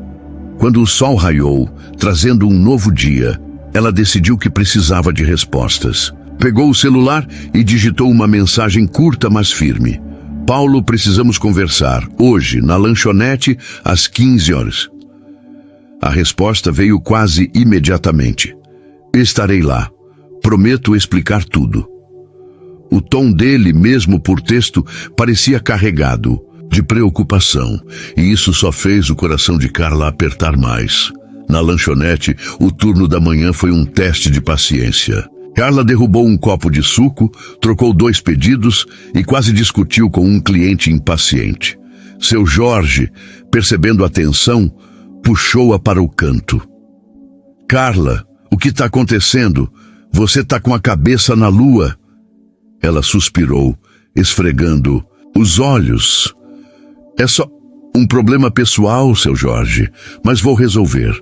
Quando o sol raiou, trazendo um novo dia, ela decidiu que precisava de respostas. Pegou o celular e digitou uma mensagem curta, mas firme. Paulo, precisamos conversar. Hoje, na lanchonete, às 15 horas. A resposta veio quase imediatamente. Estarei lá. Prometo explicar tudo. O tom dele, mesmo por texto, parecia carregado de preocupação, e isso só fez o coração de Carla apertar mais. Na lanchonete, o turno da manhã foi um teste de paciência. Carla derrubou um copo de suco, trocou 2 pedidos e quase discutiu com um cliente impaciente. Seu Jorge, percebendo a tensão, puxou-a para o canto. Carla, o que está acontecendo? Você está com a cabeça na lua. Ela suspirou, esfregando os olhos. É só um problema pessoal, seu Jorge, mas vou resolver.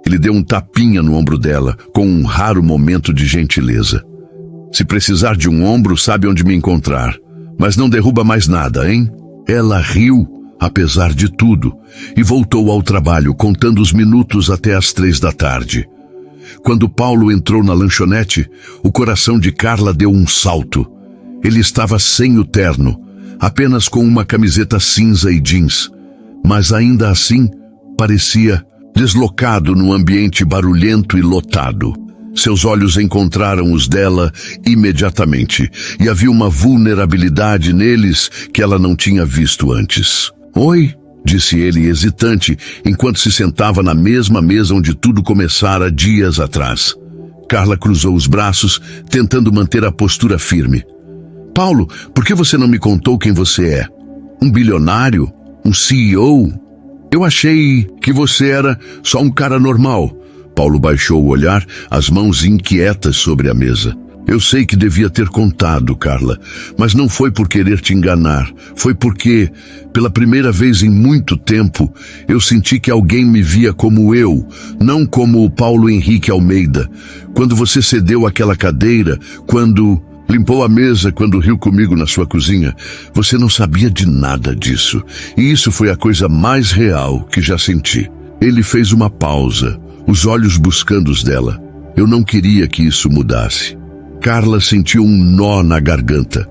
Ele deu um tapinha no ombro dela, com um raro momento de gentileza. Se precisar de um ombro, sabe onde me encontrar. Mas não derruba mais nada, hein? Ela riu, apesar de tudo, e voltou ao trabalho, contando os minutos até às 3 da tarde. Quando Paulo entrou na lanchonete, o coração de Carla deu um salto. Ele estava sem o terno, apenas com uma camiseta cinza e jeans, mas ainda assim parecia deslocado num ambiente barulhento e lotado. Seus olhos encontraram os dela imediatamente, e havia uma vulnerabilidade neles que ela não tinha visto antes. Oi, disse ele hesitante, enquanto se sentava na mesma mesa onde tudo começara dias atrás. Carla cruzou os braços, tentando manter a postura firme. Paulo, por que você não me contou quem você é? Um bilionário? Um CEO? Eu achei que você era só um cara normal. Paulo baixou o olhar, as mãos inquietas sobre a mesa. Eu sei que devia ter contado, Carla, mas não foi por querer te enganar. Foi porque, pela primeira vez em muito tempo, eu senti que alguém me via como eu, não como o Paulo Henrique Almeida. Quando você cedeu aquela cadeira, quando limpou a mesa, quando riu comigo na sua cozinha, você não sabia de nada disso. E isso foi a coisa mais real que já senti. Ele fez uma pausa, os olhos buscando os dela. Eu não queria que isso mudasse. Carla sentiu um nó na garganta.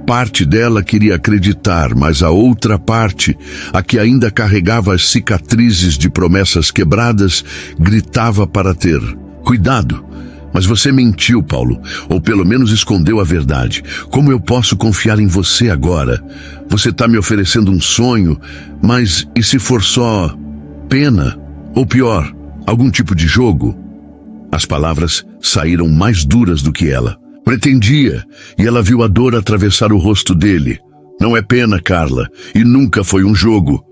Parte dela queria acreditar, mas a outra parte, a que ainda carregava as cicatrizes de promessas quebradas, gritava para ter cuidado. Mas você mentiu, Paulo, ou pelo menos escondeu a verdade. Como eu posso confiar em você agora? Você está me oferecendo um sonho, mas e se for só pena? Ou pior, algum tipo de jogo? As palavras saíram mais duras do que ela. Pretendia, e ela viu a dor atravessar o rosto dele. Não é pena, Carla, e nunca foi um jogo,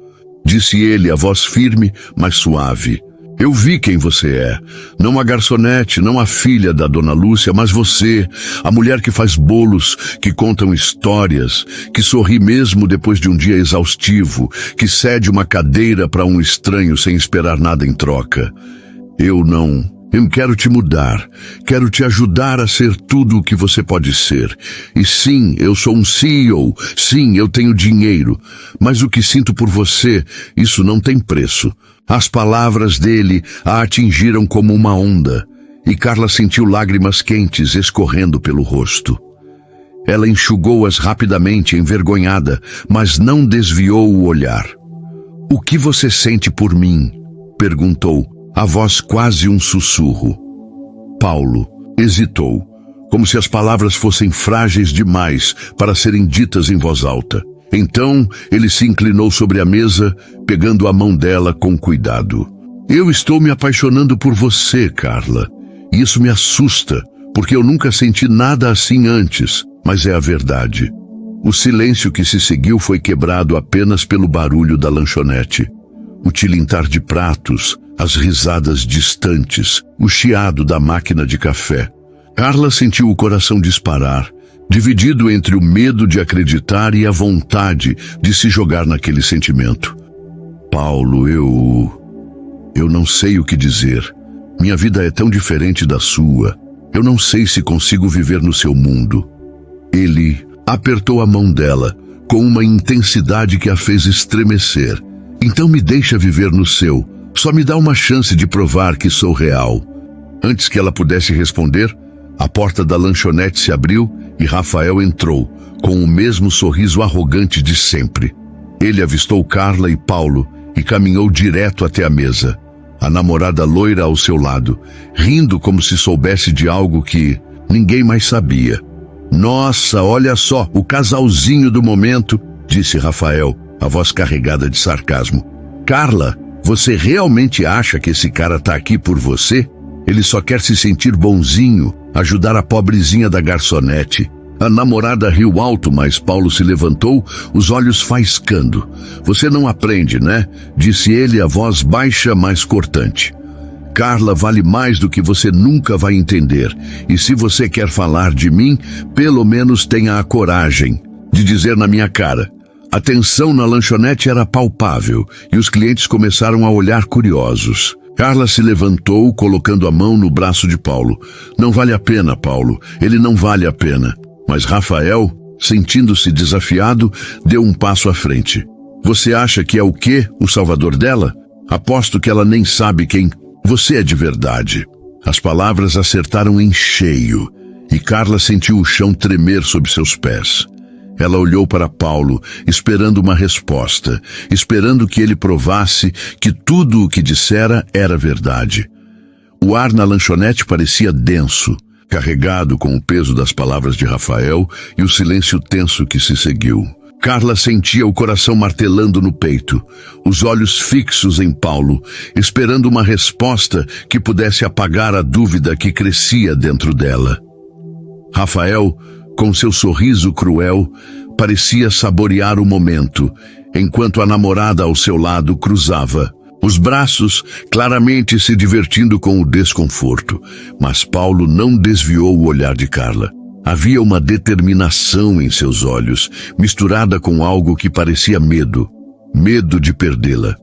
disse ele, a voz firme, mas suave. Eu vi quem você é. Não a garçonete, não a filha da Dona Lúcia, mas você, a mulher que faz bolos, que contam histórias, que sorri mesmo depois de um dia exaustivo, que cede uma cadeira para um estranho sem esperar nada em troca. Eu quero te mudar, quero te ajudar a ser tudo o que você pode ser. E sim, eu sou um CEO, sim, eu tenho dinheiro, mas o que sinto por você, isso não tem preço. As palavras dele a atingiram como uma onda, e Carla sentiu lágrimas quentes escorrendo pelo rosto. Ela enxugou-as rapidamente, envergonhada, mas não desviou o olhar. O que você sente por mim? Perguntou, a voz quase um sussurro. Paulo hesitou, como se as palavras fossem frágeis demais para serem ditas em voz alta. Então ele se inclinou sobre a mesa, pegando a mão dela com cuidado. Eu estou me apaixonando por você, Carla. E isso me assusta, porque eu nunca senti nada assim antes, mas é a verdade. O silêncio que se seguiu foi quebrado apenas pelo barulho da lanchonete. O tilintar de pratos, as risadas distantes, o chiado da máquina de café. Carla sentiu o coração disparar, dividido entre o medo de acreditar e a vontade de se jogar naquele sentimento. Paulo, eu não sei o que dizer. Minha vida é tão diferente da sua. Eu não sei se consigo viver no seu mundo. Ele apertou a mão dela, com uma intensidade que a fez estremecer. Então me deixa viver no seu. Só me dá uma chance de provar que sou real. Antes que ela pudesse responder, A porta da lanchonete se abriu e Rafael entrou, com o mesmo sorriso arrogante de sempre. Ele avistou Carla e Paulo e caminhou direto até a mesa, a namorada loira ao seu lado, rindo como se soubesse de algo que ninguém mais sabia. Nossa, olha só, o casalzinho do momento, disse Rafael, a voz carregada de sarcasmo. Carla, você realmente acha que esse cara tá aqui por você? Ele só quer se sentir bonzinho, ajudar a pobrezinha da garçonete. A namorada riu alto, mas Paulo se levantou, os olhos faiscando. Você não aprende, né? Disse ele, a voz baixa, mas cortante. Carla vale mais do que você nunca vai entender. E se você quer falar de mim, pelo menos tenha a coragem de dizer na minha cara. A tensão na lanchonete era palpável e os clientes começaram a olhar curiosos. Carla se levantou, colocando a mão no braço de Paulo. Não vale a pena, Paulo. Ele não vale a pena. Mas Rafael, sentindo-se desafiado, deu um passo à frente. Você acha que é o quê? O salvador dela? Aposto que ela nem sabe quem você é de verdade. As palavras acertaram em cheio e Carla sentiu o chão tremer sob seus pés. Ela olhou para Paulo, esperando uma resposta, esperando que ele provasse que tudo o que dissera era verdade. O ar na lanchonete parecia denso, carregado com o peso das palavras de Rafael e o silêncio tenso que se seguiu. Carla sentia o coração martelando no peito, os olhos fixos em Paulo, esperando uma resposta que pudesse apagar a dúvida que crescia dentro dela. Rafael, com seu sorriso cruel, parecia saborear o momento, enquanto a namorada ao seu lado cruzava os braços, claramente se divertindo com o desconforto. Mas Paulo não desviou o olhar de Carla. Havia uma determinação em seus olhos, misturada com algo que parecia medo. Medo de perdê-la.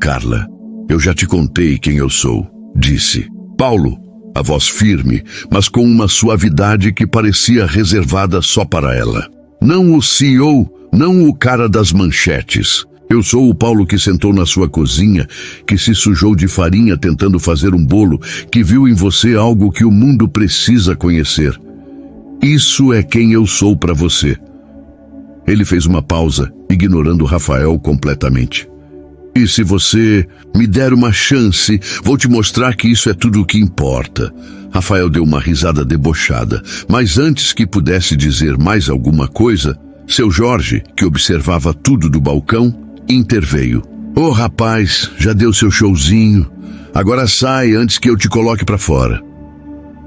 Carla, eu já te contei quem eu sou, disse. Paulo, a voz firme, mas com uma suavidade que parecia reservada só para ela. Não o CEO, não o cara das manchetes. Eu sou o Paulo que sentou na sua cozinha, que se sujou de farinha tentando fazer um bolo, que viu em você algo que o mundo precisa conhecer. Isso é quem eu sou para você. Ele fez uma pausa, ignorando Rafael completamente. E se você me der uma chance, vou te mostrar que isso é tudo o que importa. Rafael deu uma risada debochada, mas antes que pudesse dizer mais alguma coisa, seu Jorge, que observava tudo do balcão, interveio. Ô rapaz, já deu seu showzinho. Agora sai antes que eu te coloque para fora.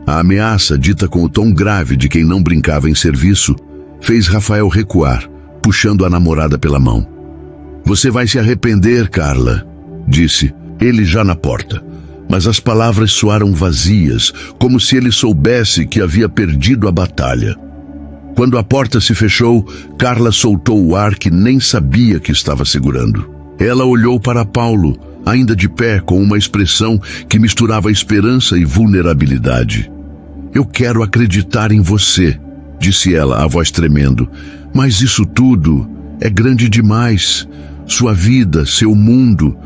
A ameaça, dita com o tom grave de quem não brincava em serviço, fez Rafael recuar, puxando a namorada pela mão. Você vai se arrepender, Carla, disse, ele já na porta. Mas as palavras soaram vazias, como se ele soubesse que havia perdido a batalha. Quando a porta se fechou, Carla soltou o ar que nem sabia que estava segurando. Ela olhou para Paulo, ainda de pé, com uma expressão que misturava esperança e vulnerabilidade. Eu quero acreditar em você, disse ela, a voz tremendo. Mas isso tudo é grande demais. Sua vida, seu mundo.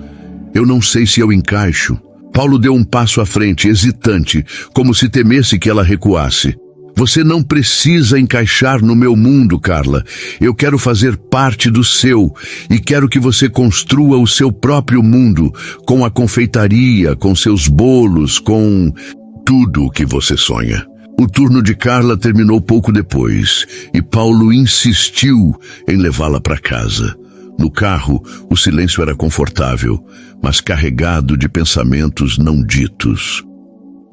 Eu não sei se eu encaixo. Paulo deu um passo à frente, hesitante, como se temesse que ela recuasse. Você não precisa encaixar no meu mundo, Carla. Eu quero fazer parte do seu e quero que você construa o seu próprio mundo, com a confeitaria, com seus bolos, com tudo o que você sonha. O turno de Carla terminou pouco depois e Paulo insistiu em levá-la para casa. No carro, o silêncio era confortável, mas carregado de pensamentos não ditos.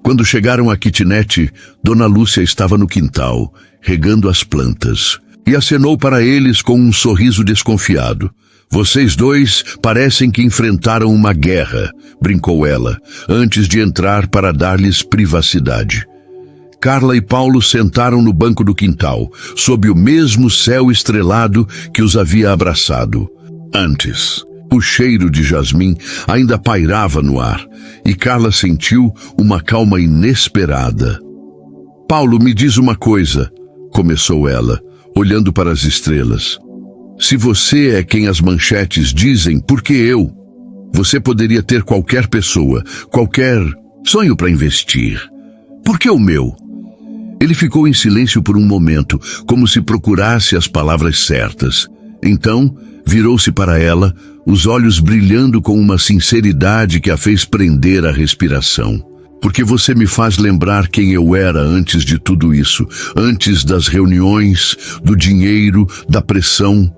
Quando chegaram à kitnet, Dona Lúcia estava no quintal, regando as plantas, e acenou para eles com um sorriso desconfiado. Vocês dois parecem que enfrentaram uma guerra, brincou ela, antes de entrar para dar-lhes privacidade. Carla e Paulo sentaram no banco do quintal, sob o mesmo céu estrelado que os havia abraçado. Antes, o cheiro de jasmim ainda pairava no ar, e Carla sentiu uma calma inesperada. Paulo, me diz uma coisa, começou ela, olhando para as estrelas. Se você é quem as manchetes dizem, por que eu? Você poderia ter qualquer pessoa, qualquer sonho para investir. Por que o meu? Ele ficou em silêncio por um momento, como se procurasse as palavras certas. Então, virou-se para ela, os olhos brilhando com uma sinceridade que a fez prender a respiração. Porque você me faz lembrar quem eu era antes de tudo isso, antes das reuniões, do dinheiro, da pressão.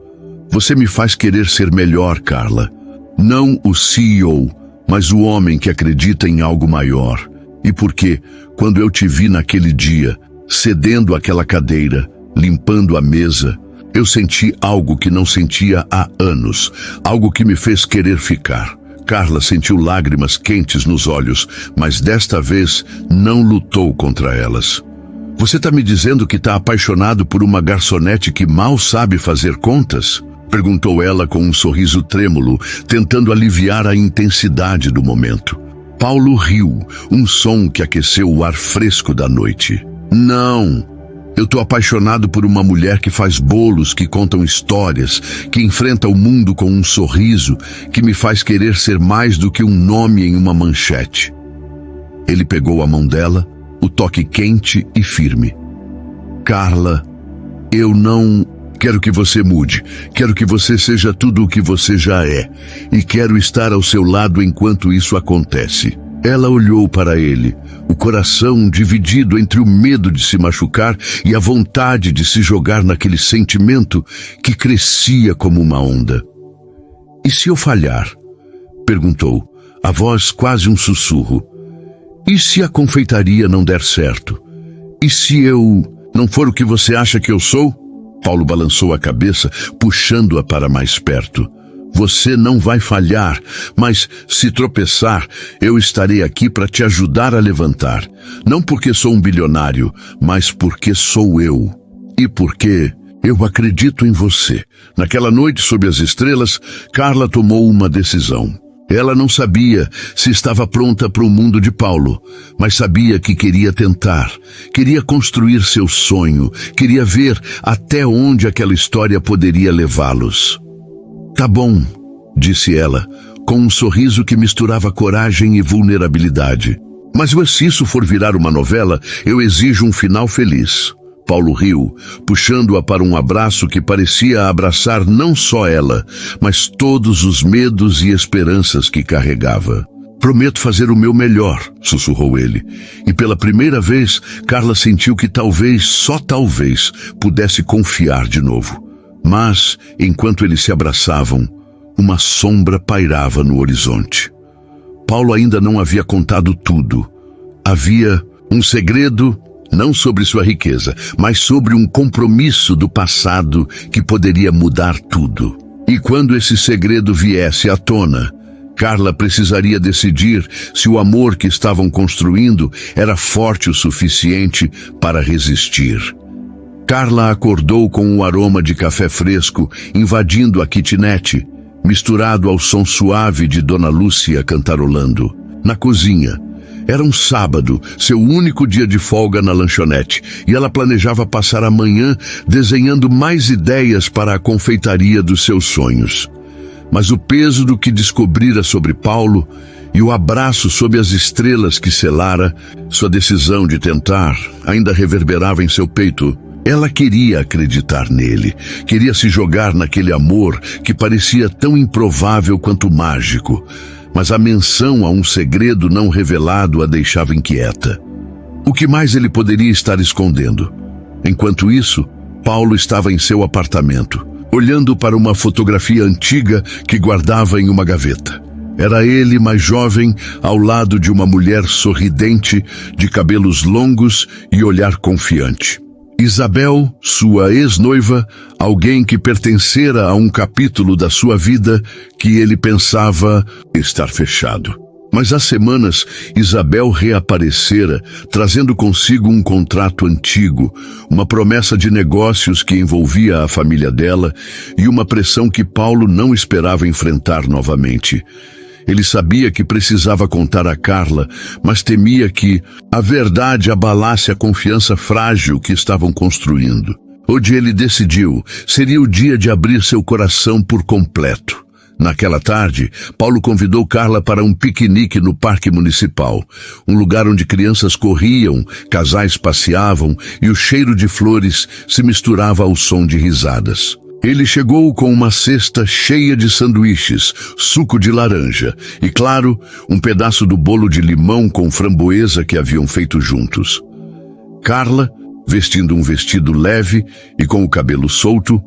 Você me faz querer ser melhor, Carla. Não o CEO, mas o homem que acredita em algo maior. E porque, quando eu te vi naquele dia, cedendo àquela cadeira, limpando a mesa, eu senti algo que não sentia há anos, algo que me fez querer ficar. Carla sentiu lágrimas quentes nos olhos, mas desta vez não lutou contra elas. Você está me dizendo que está apaixonado por uma garçonete que mal sabe fazer contas? Perguntou ela com um sorriso trêmulo, tentando aliviar a intensidade do momento. Paulo riu, um som que aqueceu o ar fresco da noite. Não, eu estou apaixonado por uma mulher que faz bolos, que contam histórias, que enfrenta o mundo com um sorriso, que me faz querer ser mais do que um nome em uma manchete. Ele pegou a mão dela, o toque quente e firme. Carla, eu não... Quero que você mude, quero que você seja tudo o que você já é, e quero estar ao seu lado enquanto isso acontece. Ela olhou para ele, o coração dividido entre o medo de se machucar e a vontade de se jogar naquele sentimento que crescia como uma onda. E se eu falhar? Perguntou, a voz quase um sussurro. E se a confeitaria não der certo? E se eu não for o que você acha que eu sou? Paulo balançou a cabeça, puxando-a para mais perto. Você não vai falhar, mas se tropeçar, eu estarei aqui para te ajudar a levantar. Não porque sou um bilionário, mas porque sou eu. E porque eu acredito em você. Naquela noite sob as estrelas, Carla tomou uma decisão. Ela não sabia se estava pronta para o mundo de Paulo, mas sabia que queria tentar, queria construir seu sonho, queria ver até onde aquela história poderia levá-los. Tá bom, disse ela, com um sorriso que misturava coragem e vulnerabilidade. Mas se isso for virar uma novela, eu exijo um final feliz. Paulo riu, puxando-a para um abraço que parecia abraçar não só ela, mas todos os medos e esperanças que carregava. Prometo fazer o meu melhor, sussurrou ele. E pela primeira vez, Carla sentiu que talvez, só talvez, pudesse confiar de novo. Mas, enquanto eles se abraçavam, uma sombra pairava no horizonte. Paulo ainda não havia contado tudo. Havia um segredo, não sobre sua riqueza, mas sobre um compromisso do passado que poderia mudar tudo. E quando esse segredo viesse à tona, Carla precisaria decidir se o amor que estavam construindo era forte o suficiente para resistir. Carla acordou com o aroma de café fresco invadindo a kitnet, misturado ao som suave de Dona Lúcia cantarolando. Na cozinha, era um sábado, seu único dia de folga na lanchonete, e ela planejava passar a manhã desenhando mais ideias para a confeitaria dos seus sonhos. Mas o peso do que descobrira sobre Paulo e o abraço sob as estrelas que selara, sua decisão de tentar, ainda reverberava em seu peito. Ela queria acreditar nele, queria se jogar naquele amor que parecia tão improvável quanto mágico, mas a menção a um segredo não revelado a deixava inquieta. O que mais ele poderia estar escondendo? Enquanto isso, Paulo estava em seu apartamento, olhando para uma fotografia antiga que guardava em uma gaveta. Era ele, mais jovem, ao lado de uma mulher sorridente, de cabelos longos e olhar confiante. Isabel, sua ex-noiva, alguém que pertencera a um capítulo da sua vida que ele pensava estar fechado. Mas há semanas, Isabel reaparecera, trazendo consigo um contrato antigo, uma promessa de negócios que envolvia a família dela e uma pressão que Paulo não esperava enfrentar novamente. Ele sabia que precisava contar a Carla, mas temia que a verdade abalasse a confiança frágil que estavam construindo. Hoje ele decidiu, seria o dia de abrir seu coração por completo. Naquela tarde, Paulo convidou Carla para um piquenique no Parque Municipal, um lugar onde crianças corriam, casais passeavam e o cheiro de flores se misturava ao som de risadas. Ele chegou com uma cesta cheia de sanduíches, suco de laranja e, claro, um pedaço do bolo de limão com framboesa que haviam feito juntos. Carla, vestindo um vestido leve e com o cabelo solto,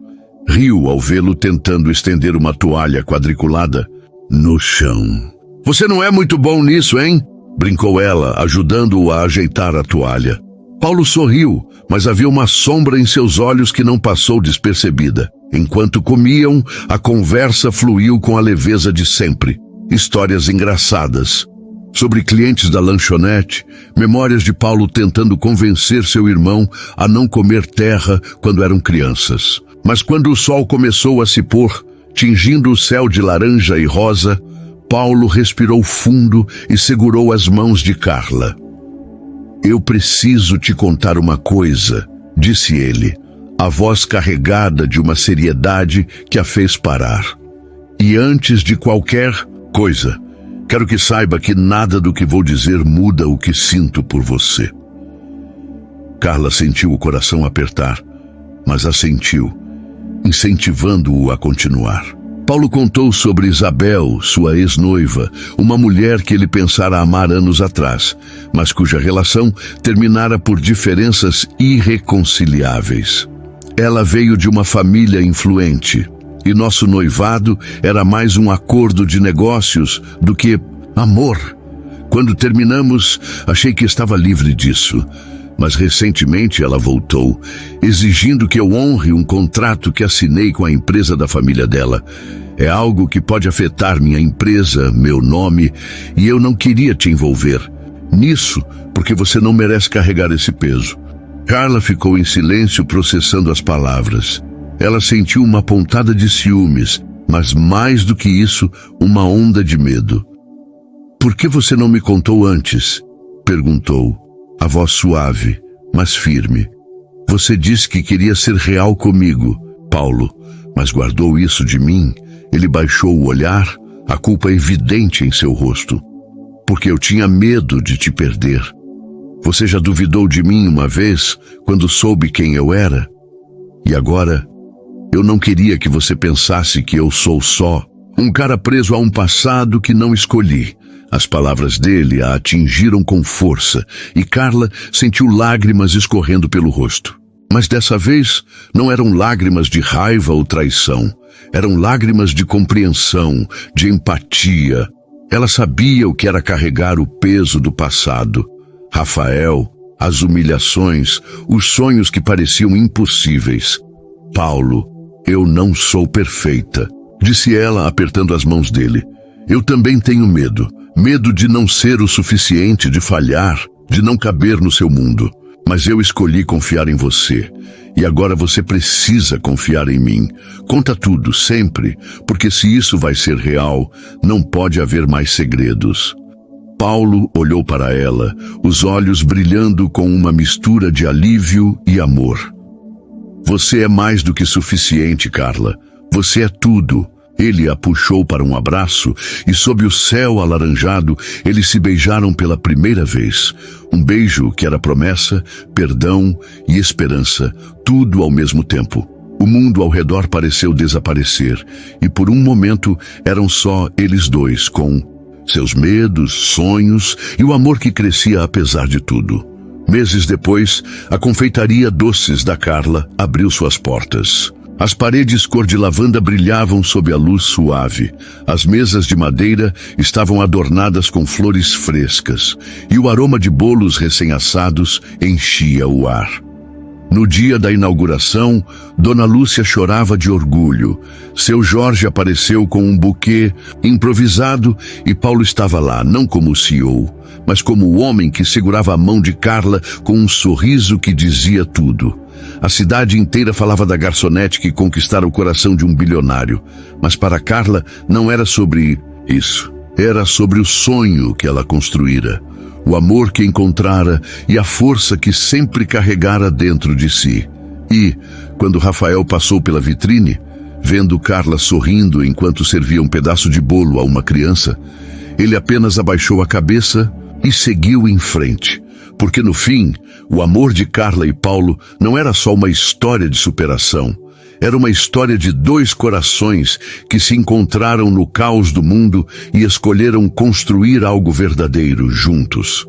riu ao vê-lo tentando estender uma toalha quadriculada no chão. "Você não é muito bom nisso, hein?" brincou ela, ajudando-o a ajeitar a toalha. Paulo sorriu, mas havia uma sombra em seus olhos que não passou despercebida. Enquanto comiam, a conversa fluiu com a leveza de sempre. Histórias engraçadas sobre clientes da lanchonete, memórias de Paulo tentando convencer seu irmão a não comer terra quando eram crianças. Mas quando o sol começou a se pôr, tingindo o céu de laranja e rosa, Paulo respirou fundo e segurou as mãos de Carla. "Eu preciso te contar uma coisa", disse ele, a voz carregada de uma seriedade que a fez parar. "E antes de qualquer coisa, quero que saiba que nada do que vou dizer muda o que sinto por você." Carla sentiu o coração apertar, mas assentiu, incentivando-o a continuar. Paulo contou sobre Isabel, sua ex-noiva, uma mulher que ele pensara amar anos atrás, mas cuja relação terminara por diferenças irreconciliáveis. Ela veio de uma família influente, e nosso noivado era mais um acordo de negócios do que amor. Quando terminamos, achei que estava livre disso. Mas recentemente ela voltou, exigindo que eu honre um contrato que assinei com a empresa da família dela. É algo que pode afetar minha empresa, meu nome, e eu não queria te envolver nisso, porque você não merece carregar esse peso. Carla ficou em silêncio, processando as palavras. Ela sentiu uma pontada de ciúmes, mas mais do que isso, uma onda de medo. "Por que você não me contou antes?" perguntou. A voz suave, mas firme. "Você disse que queria ser real comigo, Paulo, mas guardou isso de mim." Ele baixou o olhar, a culpa evidente em seu rosto. "Porque eu tinha medo de te perder. Você já duvidou de mim uma vez, quando soube quem eu era? E agora, eu não queria que você pensasse que eu sou só um cara preso a um passado que não escolhi." As palavras dele a atingiram com força e Carla sentiu lágrimas escorrendo pelo rosto. Mas dessa vez não eram lágrimas de raiva ou traição. Eram lágrimas de compreensão, de empatia. Ela sabia o que era carregar o peso do passado. Rafael, as humilhações, os sonhos que pareciam impossíveis. "Paulo, eu não sou perfeita", disse ela apertando as mãos dele. "Eu também tenho medo. Medo de não ser o suficiente, de falhar, de não caber no seu mundo. Mas eu escolhi confiar em você. E agora você precisa confiar em mim. Conta tudo, sempre, porque se isso vai ser real, não pode haver mais segredos." Paulo olhou para ela, os olhos brilhando com uma mistura de alívio e amor. "Você é mais do que suficiente, Carla. Você é tudo." Ele a puxou para um abraço e, sob o céu alaranjado, eles se beijaram pela primeira vez. Um beijo que era promessa, perdão e esperança, tudo ao mesmo tempo. O mundo ao redor pareceu desaparecer, e por um momento eram só eles dois, com seus medos, sonhos e o amor que crescia apesar de tudo. Meses depois, a confeitaria Doces da Carla abriu suas portas. As paredes cor de lavanda brilhavam sob a luz suave. As mesas de madeira estavam adornadas com flores frescas, e o aroma de bolos recém-assados enchia o ar. No dia da inauguração, Dona Lúcia chorava de orgulho. Seu Jorge apareceu com um buquê improvisado e Paulo estava lá, não como CEO, mas como o homem que segurava a mão de Carla com um sorriso que dizia tudo. A cidade inteira falava da garçonete que conquistara o coração de um bilionário, mas para Carla não era sobre isso. Era sobre o sonho que ela construíra, o amor que encontrara e a força que sempre carregara dentro de si. E, quando Rafael passou pela vitrine, Vendo Carla sorrindo enquanto servia um pedaço de bolo a uma criança, ele apenas abaixou a cabeça e seguiu em frente. Porque no fim, o amor de Carla e Paulo não era só uma história de superação. Era uma história de dois corações que se encontraram no caos do mundo e escolheram construir algo verdadeiro juntos.